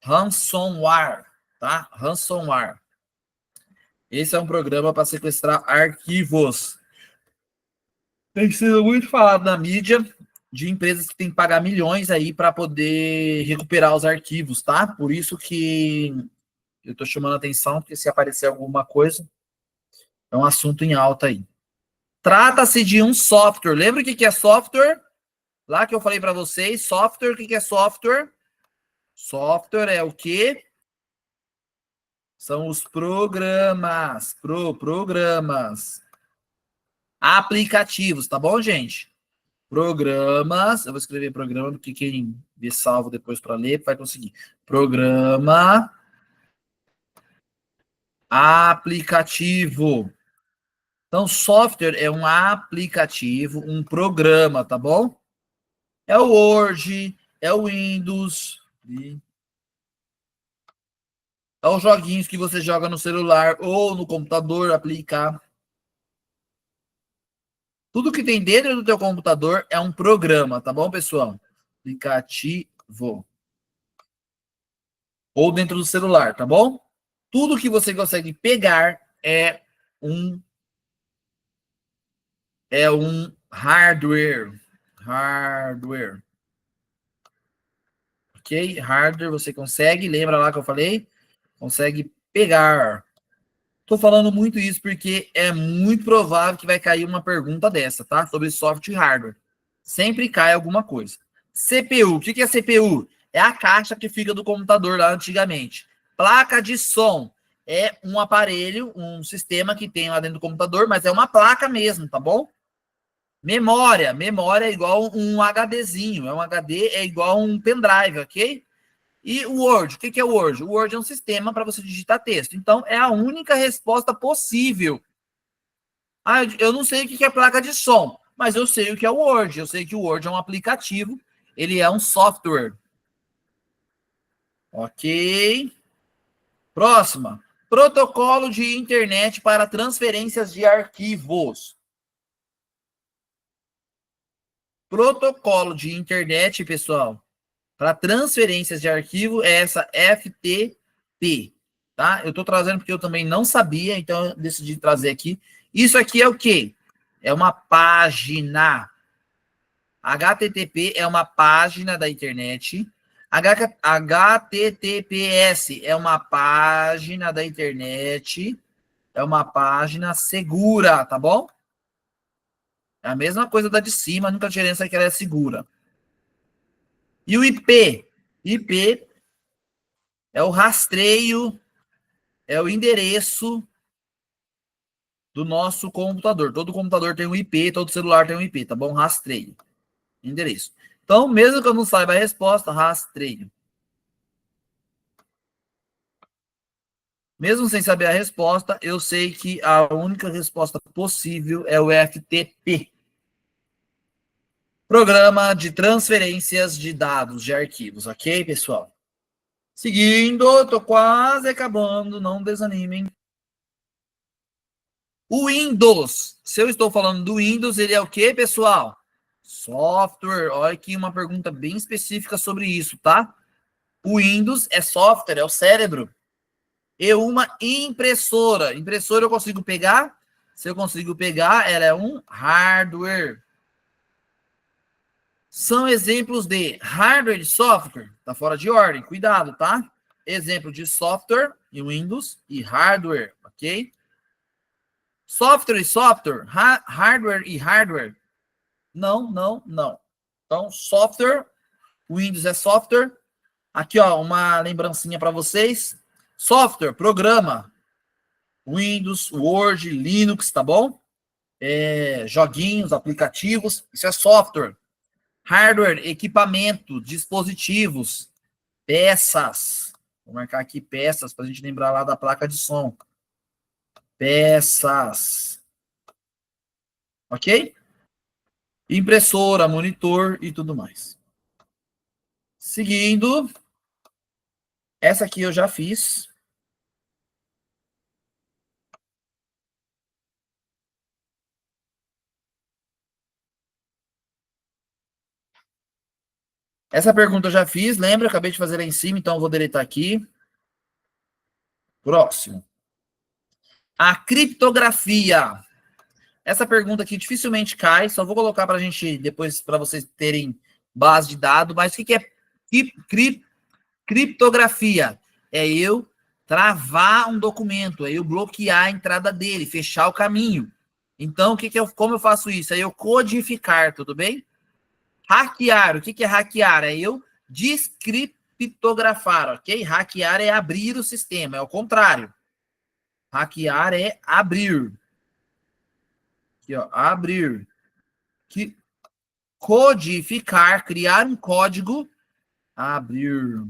Ransomware, tá? Ransomware. Esse é um programa para sequestrar arquivos. Tem sido muito falado na mídia de empresas que têm que pagar milhões aí para poder recuperar os arquivos, tá? Por isso que eu estou chamando a atenção, porque se aparecer alguma coisa, é um assunto em alta aí. Trata-se de um software. Lembra o que é software? Lá que eu falei para vocês, software, o que é software? Software é o quê? São os programas. Programas. Aplicativos, tá bom, gente? Programas. Eu vou escrever programa, porque quem vê salvo depois para ler vai conseguir. Programa. Aplicativo. Então, software é um aplicativo, um programa, tá bom? É o Word, é o Windows, é os joguinhos que você joga no celular ou no computador, aplicar. Tudo que tem dentro do teu computador é um programa, tá bom, pessoal? Aplicativo. Ou dentro do celular, tá bom? Tudo que você consegue pegar um um hardware. Hardware. Ok? Hardware você consegue, lembra lá que eu falei? Consegue pegar. Estou falando muito isso porque é muito provável que vai cair uma pergunta dessa, tá? Sobre software e hardware. Sempre cai alguma coisa. CPU. O que é CPU? É a caixa que fica do computador lá antigamente. Placa de som. É um aparelho, um sistema que tem lá dentro do computador, mas é uma placa mesmo, tá bom? Memória. Memória é igual um HDzinho. Um HD é igual um pendrive, ok? E o Word, o que é o Word? O Word é um sistema para você digitar texto. Então, é a única resposta possível. Ah, eu não sei o que é placa de som, mas eu sei o que é o Word. Eu sei que o Word é um aplicativo, ele é um software. Ok. Próxima. Protocolo de internet para transferências de arquivos. Protocolo de internet, pessoal, para transferências de arquivo é essa FTP, tá? Eu estou trazendo porque eu também não sabia, então eu decidi trazer aqui. Isso aqui é o quê? É uma página. HTTP é uma página da internet. HTTPS é uma página da internet. É uma página segura, tá bom? É a mesma coisa da de cima, a única diferença é que ela é segura. E o IP? IP é o rastreio, é o endereço do nosso computador. Todo computador tem um IP, todo celular tem um IP, tá bom? Rastreio, endereço. Então, mesmo que eu não saiba a resposta, rastreio. Mesmo sem saber a resposta, eu sei que a única resposta possível é o FTP. Programa de transferências de dados de arquivos, ok, pessoal? Seguindo, tô quase acabando, não desanimem. O Windows. Se eu estou falando do Windows, ele é o quê, pessoal? Software. Olha aqui uma pergunta bem específica sobre isso, tá? O Windows é software, é o cérebro. E uma impressora. Impressora eu consigo pegar? Se eu consigo pegar, ela é um hardware. São exemplos de hardware e software. Tá fora de ordem, cuidado, tá? Exemplo de software em Windows e hardware, ok? Software e software, hardware e hardware. Não, não, não. Então, software, Windows é software. Aqui, ó, uma lembrancinha para vocês. Software, programa, Windows, Word, Linux, tá bom? Joguinhos, aplicativos, isso é software. Hardware, equipamento, dispositivos, peças. Vou marcar aqui peças para a gente lembrar lá da placa de som. Peças. Ok? Impressora, monitor e tudo mais. Seguindo. Essa aqui eu já fiz. Essa pergunta eu já fiz, lembra? Acabei de fazer lá em cima, então eu vou deletar aqui. Próximo. A criptografia. Essa pergunta aqui dificilmente cai, só vou colocar para a gente, depois, para vocês terem base de dados, mas o que é criptografia? É eu travar um documento, é eu bloquear a entrada dele, fechar o caminho. Então, como eu faço isso? É eu codificar, tudo bem? Hackear, o que é hackear? É eu descriptografar, ok? Hackear é abrir o sistema, é o contrário. Hackear é abrir. Aqui, ó, abrir. Que, codificar, criar um código, abrir.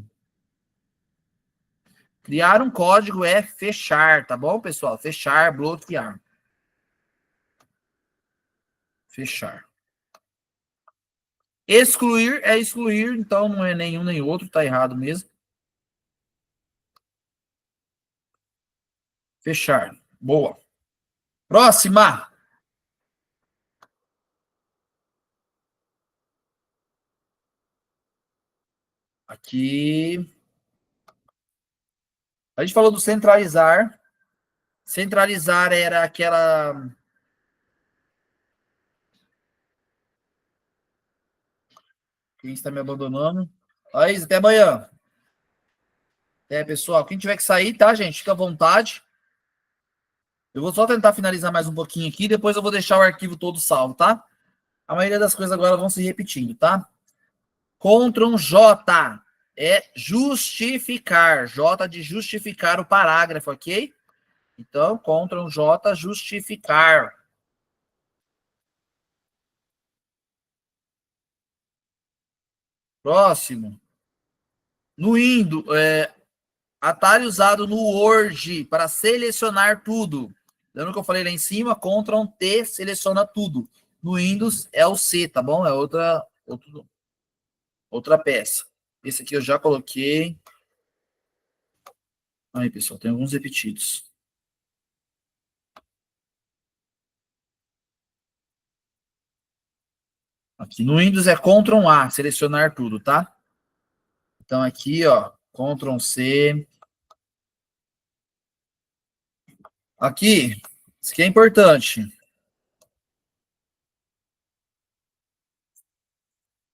Criar um código é fechar, tá bom, pessoal? Fechar, bloquear. Fechar. Excluir é excluir, então não é nenhum nem outro, tá errado mesmo. Fechar. Boa. Próxima. Aqui. A gente falou do centralizar. Centralizar era aquela... Quem está me abandonando? Aí, até amanhã. Pessoal, quem tiver que sair, tá, gente? Fica à vontade. Eu vou só tentar finalizar mais um pouquinho aqui, depois eu vou deixar o arquivo todo salvo, tá? A maioria das coisas agora vão se repetindo, tá? Ctrl J é justificar. J de justificar o parágrafo, ok? Então, Ctrl J, justificar. Próximo. No Windows, atalho usado no Word para selecionar tudo. Lembra que eu falei lá em cima? Ctrl T seleciona tudo. No Windows é o C, tá bom? É outra peça. Esse aqui eu já coloquei. Aí, pessoal, tem alguns repetidos. Aqui no Windows é Ctrl A, selecionar tudo, tá? Então aqui, ó, Ctrl C. Aqui, isso aqui é importante.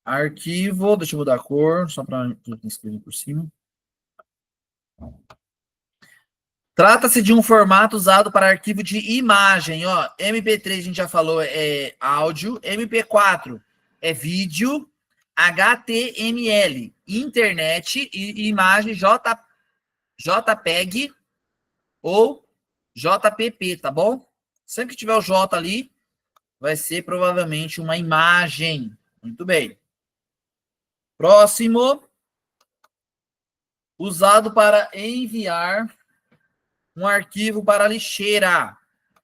Arquivo, deixa eu mudar a cor, só para escrever por cima. Trata-se de um formato usado para arquivo de imagem, ó. MP3 a gente já falou é áudio, MP4 é vídeo, HTML, internet e imagem JPEG ou JPP, tá bom? Sempre que tiver o J ali, vai ser provavelmente uma imagem. Muito bem. Próximo. Usado para enviar um arquivo para a lixeira. A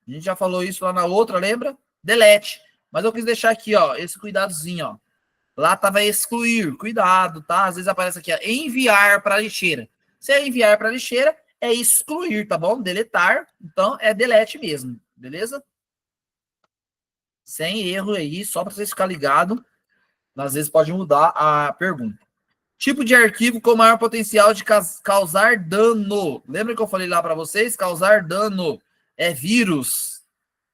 gente já falou isso lá na outra, lembra? Delete. Mas eu quis deixar aqui, ó, esse cuidadozinho, ó. Lá tava excluir, cuidado, tá? Às vezes aparece aqui, ó, enviar para a lixeira. Se é enviar para a lixeira, é excluir, tá bom? Deletar, então é delete mesmo, beleza? Sem erro aí, só para vocês ficarem ligados. Às vezes pode mudar a pergunta. Tipo de arquivo com maior potencial de causar dano. Lembra que eu falei lá para vocês? Causar dano é vírus.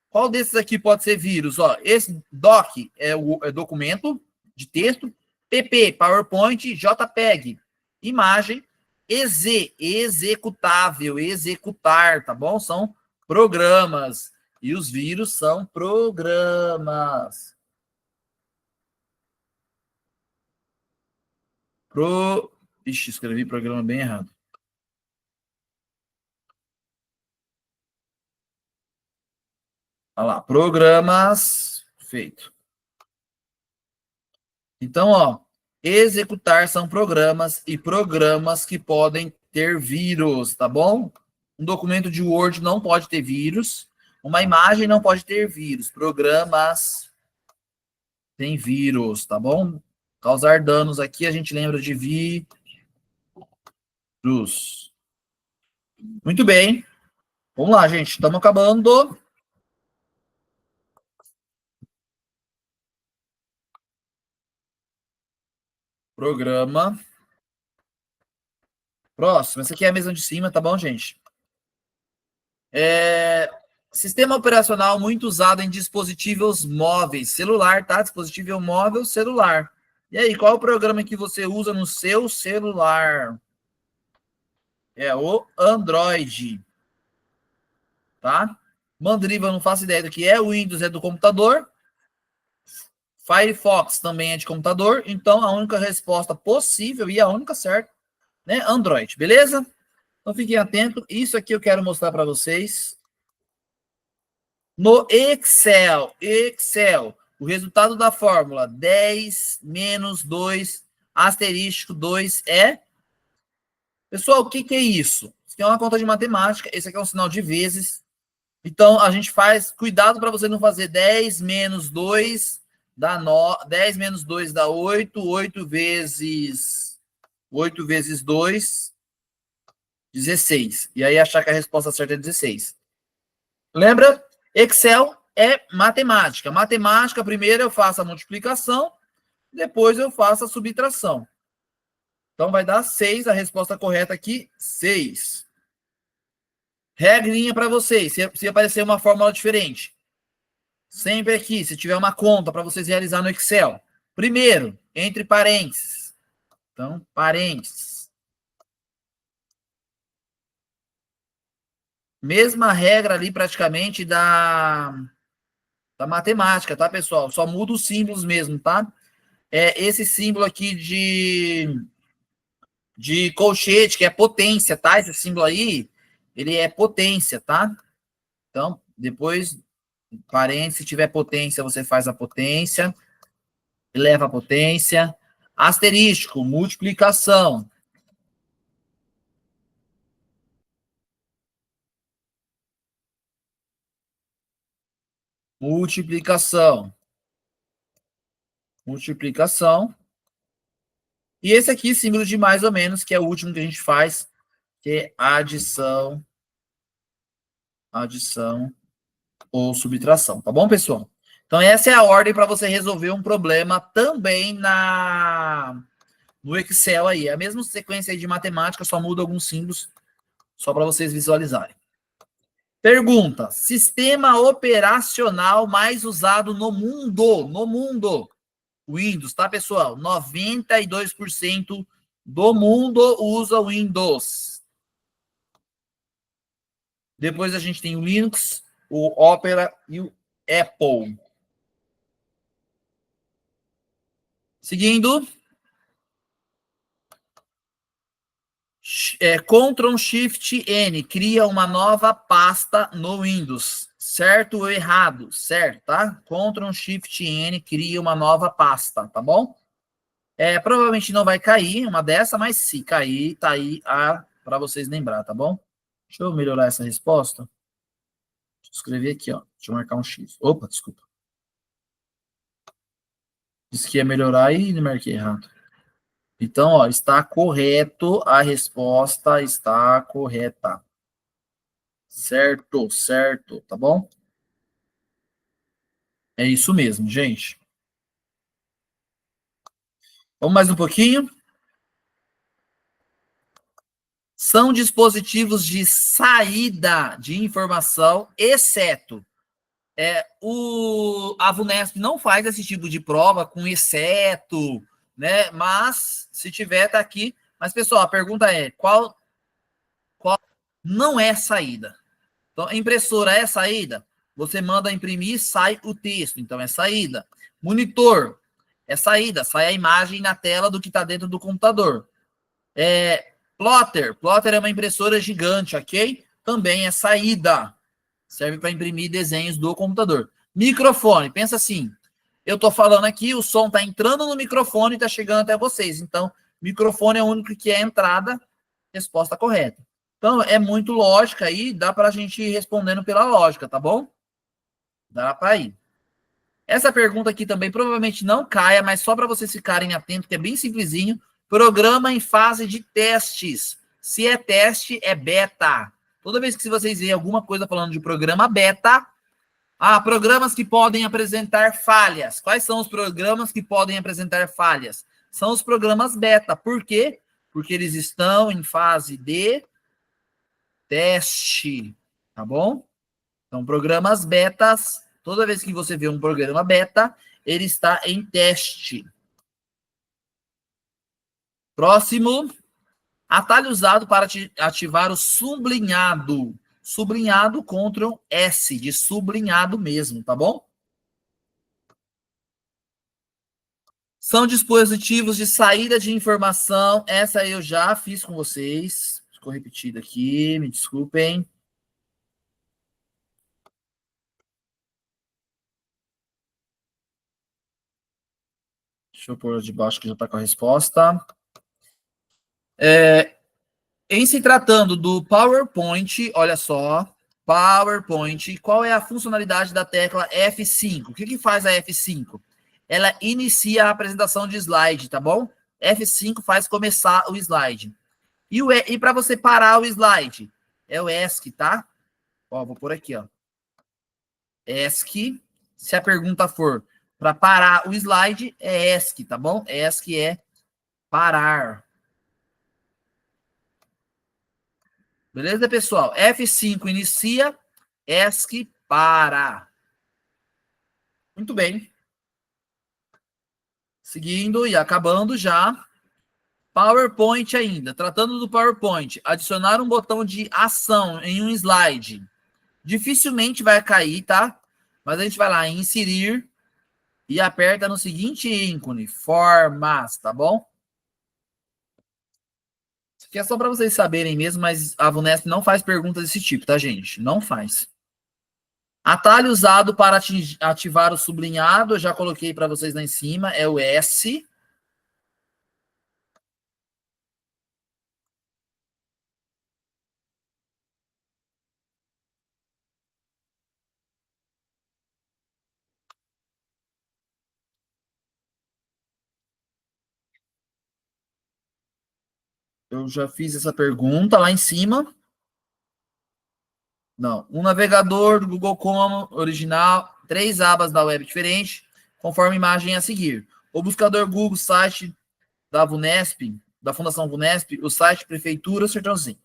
Qual desses aqui pode ser vírus? Ó, esse doc é o documento de texto. PP, PowerPoint, JPEG, imagem. EZ, executável, executar, tá bom? São programas. E os vírus são programas. Ixi, escrevi programa bem errado. Olha lá, programas, feito. Então, ó, executar são programas e programas que podem ter vírus, tá bom? Um documento de Word não pode ter vírus, uma imagem não pode ter vírus, programas têm vírus, tá bom? Causar danos aqui, a gente lembra de vírus. Muito bem. Vamos lá, gente, estamos acabando. Programa. Próximo. Essa aqui é a mesa de cima, tá bom, gente? Sistema operacional muito usado em dispositivos móveis. Celular, tá? Dispositivo móvel, celular. E aí, qual é o programa que você usa no seu celular? É o Android. Tá? Mandriva, eu não faço ideia do que é. O Windows é do computador. Firefox também é de computador. Então, a única resposta possível e a única certa, né? Android, beleza? Então, fiquem atentos. Isso aqui eu quero mostrar para vocês. No Excel, o resultado da fórmula 10 menos 2, asterístico 2 é... Pessoal, o que é isso? Isso aqui é uma conta de matemática, esse aqui é um sinal de vezes. Então, a gente faz... Cuidado para você não fazer 10 menos 2 dá 10 menos 2 dá 8, 8 vezes 2, 16. E aí achar que a resposta certa é 16. Lembra? Excel é matemática. Matemática, primeiro eu faço a multiplicação, depois eu faço a subtração. Então vai dar 6, a resposta correta aqui, 6. Regrinha para vocês, se aparecer uma fórmula diferente. Sempre aqui, se tiver uma conta para vocês realizar no Excel. Primeiro, entre parênteses. Então, parênteses. Mesma regra ali praticamente da matemática, tá, pessoal? Só muda os símbolos mesmo, tá? Esse símbolo aqui de colchete, que é potência, tá? Esse símbolo aí, ele é potência, tá? Então, depois, parênteses, se tiver potência, você faz a potência, eleva a potência. Asterístico, multiplicação. Multiplicação. Multiplicação. E esse aqui, símbolo de mais ou menos, que é o último que a gente faz, que é adição, adição ou subtração, tá bom, pessoal? Então, essa é a ordem para você resolver um problema também no Excel aí. É a mesma sequência aí de matemática, só muda alguns símbolos, só para vocês visualizarem. Pergunta: sistema operacional mais usado no mundo? No mundo. Windows, tá, pessoal? 92% do mundo usa o Windows. Depois a gente tem o Linux, o Opera e o Apple. Seguindo. Ctrl Shift N, cria uma nova pasta no Windows. Certo ou errado? Certo, tá? Ctrl Shift N, cria uma nova pasta, tá bom? Provavelmente não vai cair uma dessa, mas se cair, tá aí para vocês lembrar, tá bom? Deixa eu melhorar essa resposta. Deixa eu escrever aqui, ó. Deixa eu marcar um X. Opa, desculpa. Disse que ia melhorar e marquei errado. Então, ó, está correto, a resposta está correta. Certo, certo, tá bom? É isso mesmo, gente. Vamos mais um pouquinho. São dispositivos de saída de informação, exceto a VUNESP não faz esse tipo de prova com exceto, né? Mas se tiver, tá aqui. Mas, pessoal, a pergunta é: qual não é saída? Então, impressora é saída? Você manda imprimir, sai o texto, então é saída. Monitor é saída, sai a imagem na tela do que está dentro do computador. Plotter é uma impressora gigante, ok? Também é saída. Serve para imprimir desenhos do computador. Microfone, pensa assim, eu estou falando aqui, o som está entrando no microfone e está chegando até vocês. Então, microfone é o único que é a entrada, resposta correta. Então, é muito lógica aí, dá para a gente ir respondendo pela lógica, tá bom? Dá para ir. Essa pergunta aqui também provavelmente não caia, mas só para vocês ficarem atentos, que é bem simplesinho. Programa em fase de testes. Se é teste, é beta. Toda vez que vocês veem alguma coisa falando de programa beta, programas que podem apresentar falhas. Quais são os programas que podem apresentar falhas? São os programas beta. Por quê? Porque eles estão em fase de teste, tá bom? Então, programas betas, toda vez que você vê um programa beta, ele está em teste. Próximo, atalho usado para ativar o sublinhado. Sublinhado, Ctrl S, de sublinhado mesmo, tá bom? São dispositivos de saída de informação. Essa eu já fiz com vocês. Ficou repetido aqui, me desculpem. Deixa eu pôr de baixo que já está com a resposta. Em se tratando do PowerPoint, olha só, PowerPoint, qual é a funcionalidade da tecla F5? O que faz a F5? Ela inicia a apresentação de slide, tá bom? F5 faz começar o slide. E para você parar o slide? É o ESC, tá? Ó, vou por aqui, ó. ESC. Se a pergunta for para parar o slide, é ESC, tá bom? ESC é parar. Beleza, pessoal? F5 inicia, ESC para. Muito bem. Seguindo e acabando já. PowerPoint ainda. Tratando do PowerPoint, adicionar um botão de ação em um slide. Dificilmente vai cair, tá? Mas a gente vai lá em inserir e aperta no seguinte ícone, formas, tá bom? Isso aqui é só para vocês saberem mesmo, mas a VUNESP não faz perguntas desse tipo, tá, gente? Não faz. Atalho usado para ativar o sublinhado, eu já coloquei para vocês lá em cima, é o S. Eu já fiz essa pergunta lá em cima. Não. Um navegador do Google Chrome original, 3 abas da web diferentes, conforme imagem a seguir. O buscador Google, site da VUNESP, da Fundação VUNESP, o site Prefeitura Sertãozinho.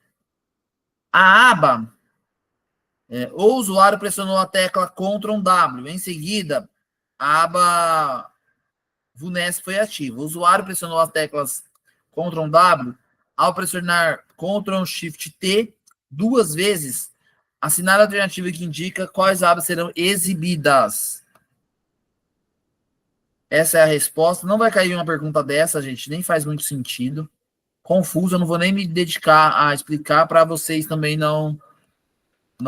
A aba, o usuário pressionou a tecla Ctrl W. Em seguida, a aba VUNESP foi ativa. O usuário pressionou as teclas Ctrl W. Ao pressionar Ctrl Shift T 2 vezes, assinar a alternativa que indica quais abas serão exibidas. Essa é a resposta. Não vai cair uma pergunta dessa, gente. Nem faz muito sentido. Confuso, eu não vou nem me dedicar a explicar para vocês também não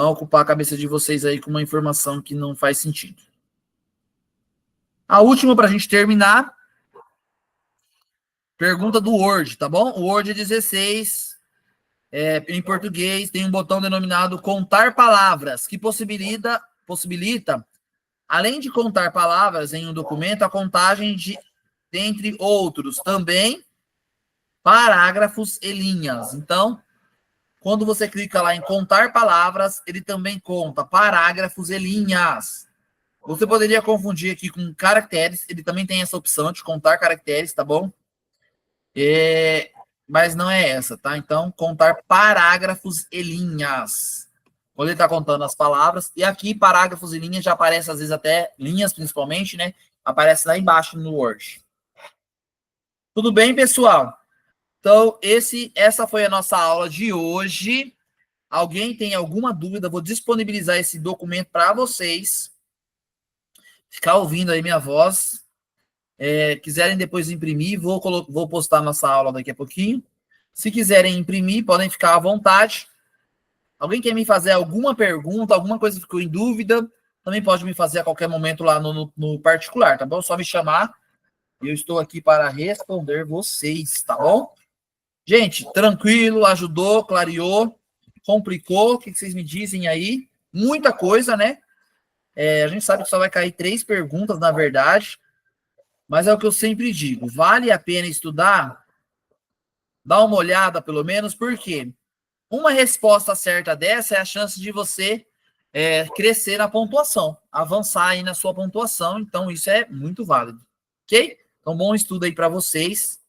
ocupar a cabeça de vocês aí com uma informação que não faz sentido. A última para a gente terminar. Pergunta do Word, tá bom? O Word é 16, em português, tem um botão denominado contar palavras, que possibilita, além de contar palavras em um documento, a contagem de, dentre outros, também parágrafos e linhas. Então, quando você clica lá em contar palavras, ele também conta parágrafos e linhas. Você poderia confundir aqui com caracteres, ele também tem essa opção de contar caracteres, tá bom? Mas não é essa, tá? Então, contar parágrafos e linhas. Quando ele está contando as palavras, e aqui parágrafos e linhas já aparece, às vezes até linhas principalmente, né? Aparece lá embaixo no Word. Tudo bem, pessoal? Então, essa foi a nossa aula de hoje. Alguém tem alguma dúvida? Vou disponibilizar esse documento para vocês. Ficar ouvindo aí minha voz. Quiserem depois imprimir, vou postar nossa aula daqui a pouquinho. Se quiserem imprimir, podem ficar à vontade. Alguém quer me fazer alguma pergunta, alguma coisa que ficou em dúvida, também pode me fazer a qualquer momento lá no particular, tá bom? Só me chamar. Eu estou aqui para responder vocês, tá bom? Gente, tranquilo, ajudou, clareou, complicou, o que vocês me dizem aí? Muita coisa, né? A gente sabe que só vai cair 3 perguntas, na verdade, mas é o que eu sempre digo, vale a pena estudar? Dá uma olhada, pelo menos, por quê? Uma resposta certa dessa é a chance de você crescer na pontuação, avançar aí na sua pontuação, então isso é muito válido, ok? Então, bom estudo aí para vocês.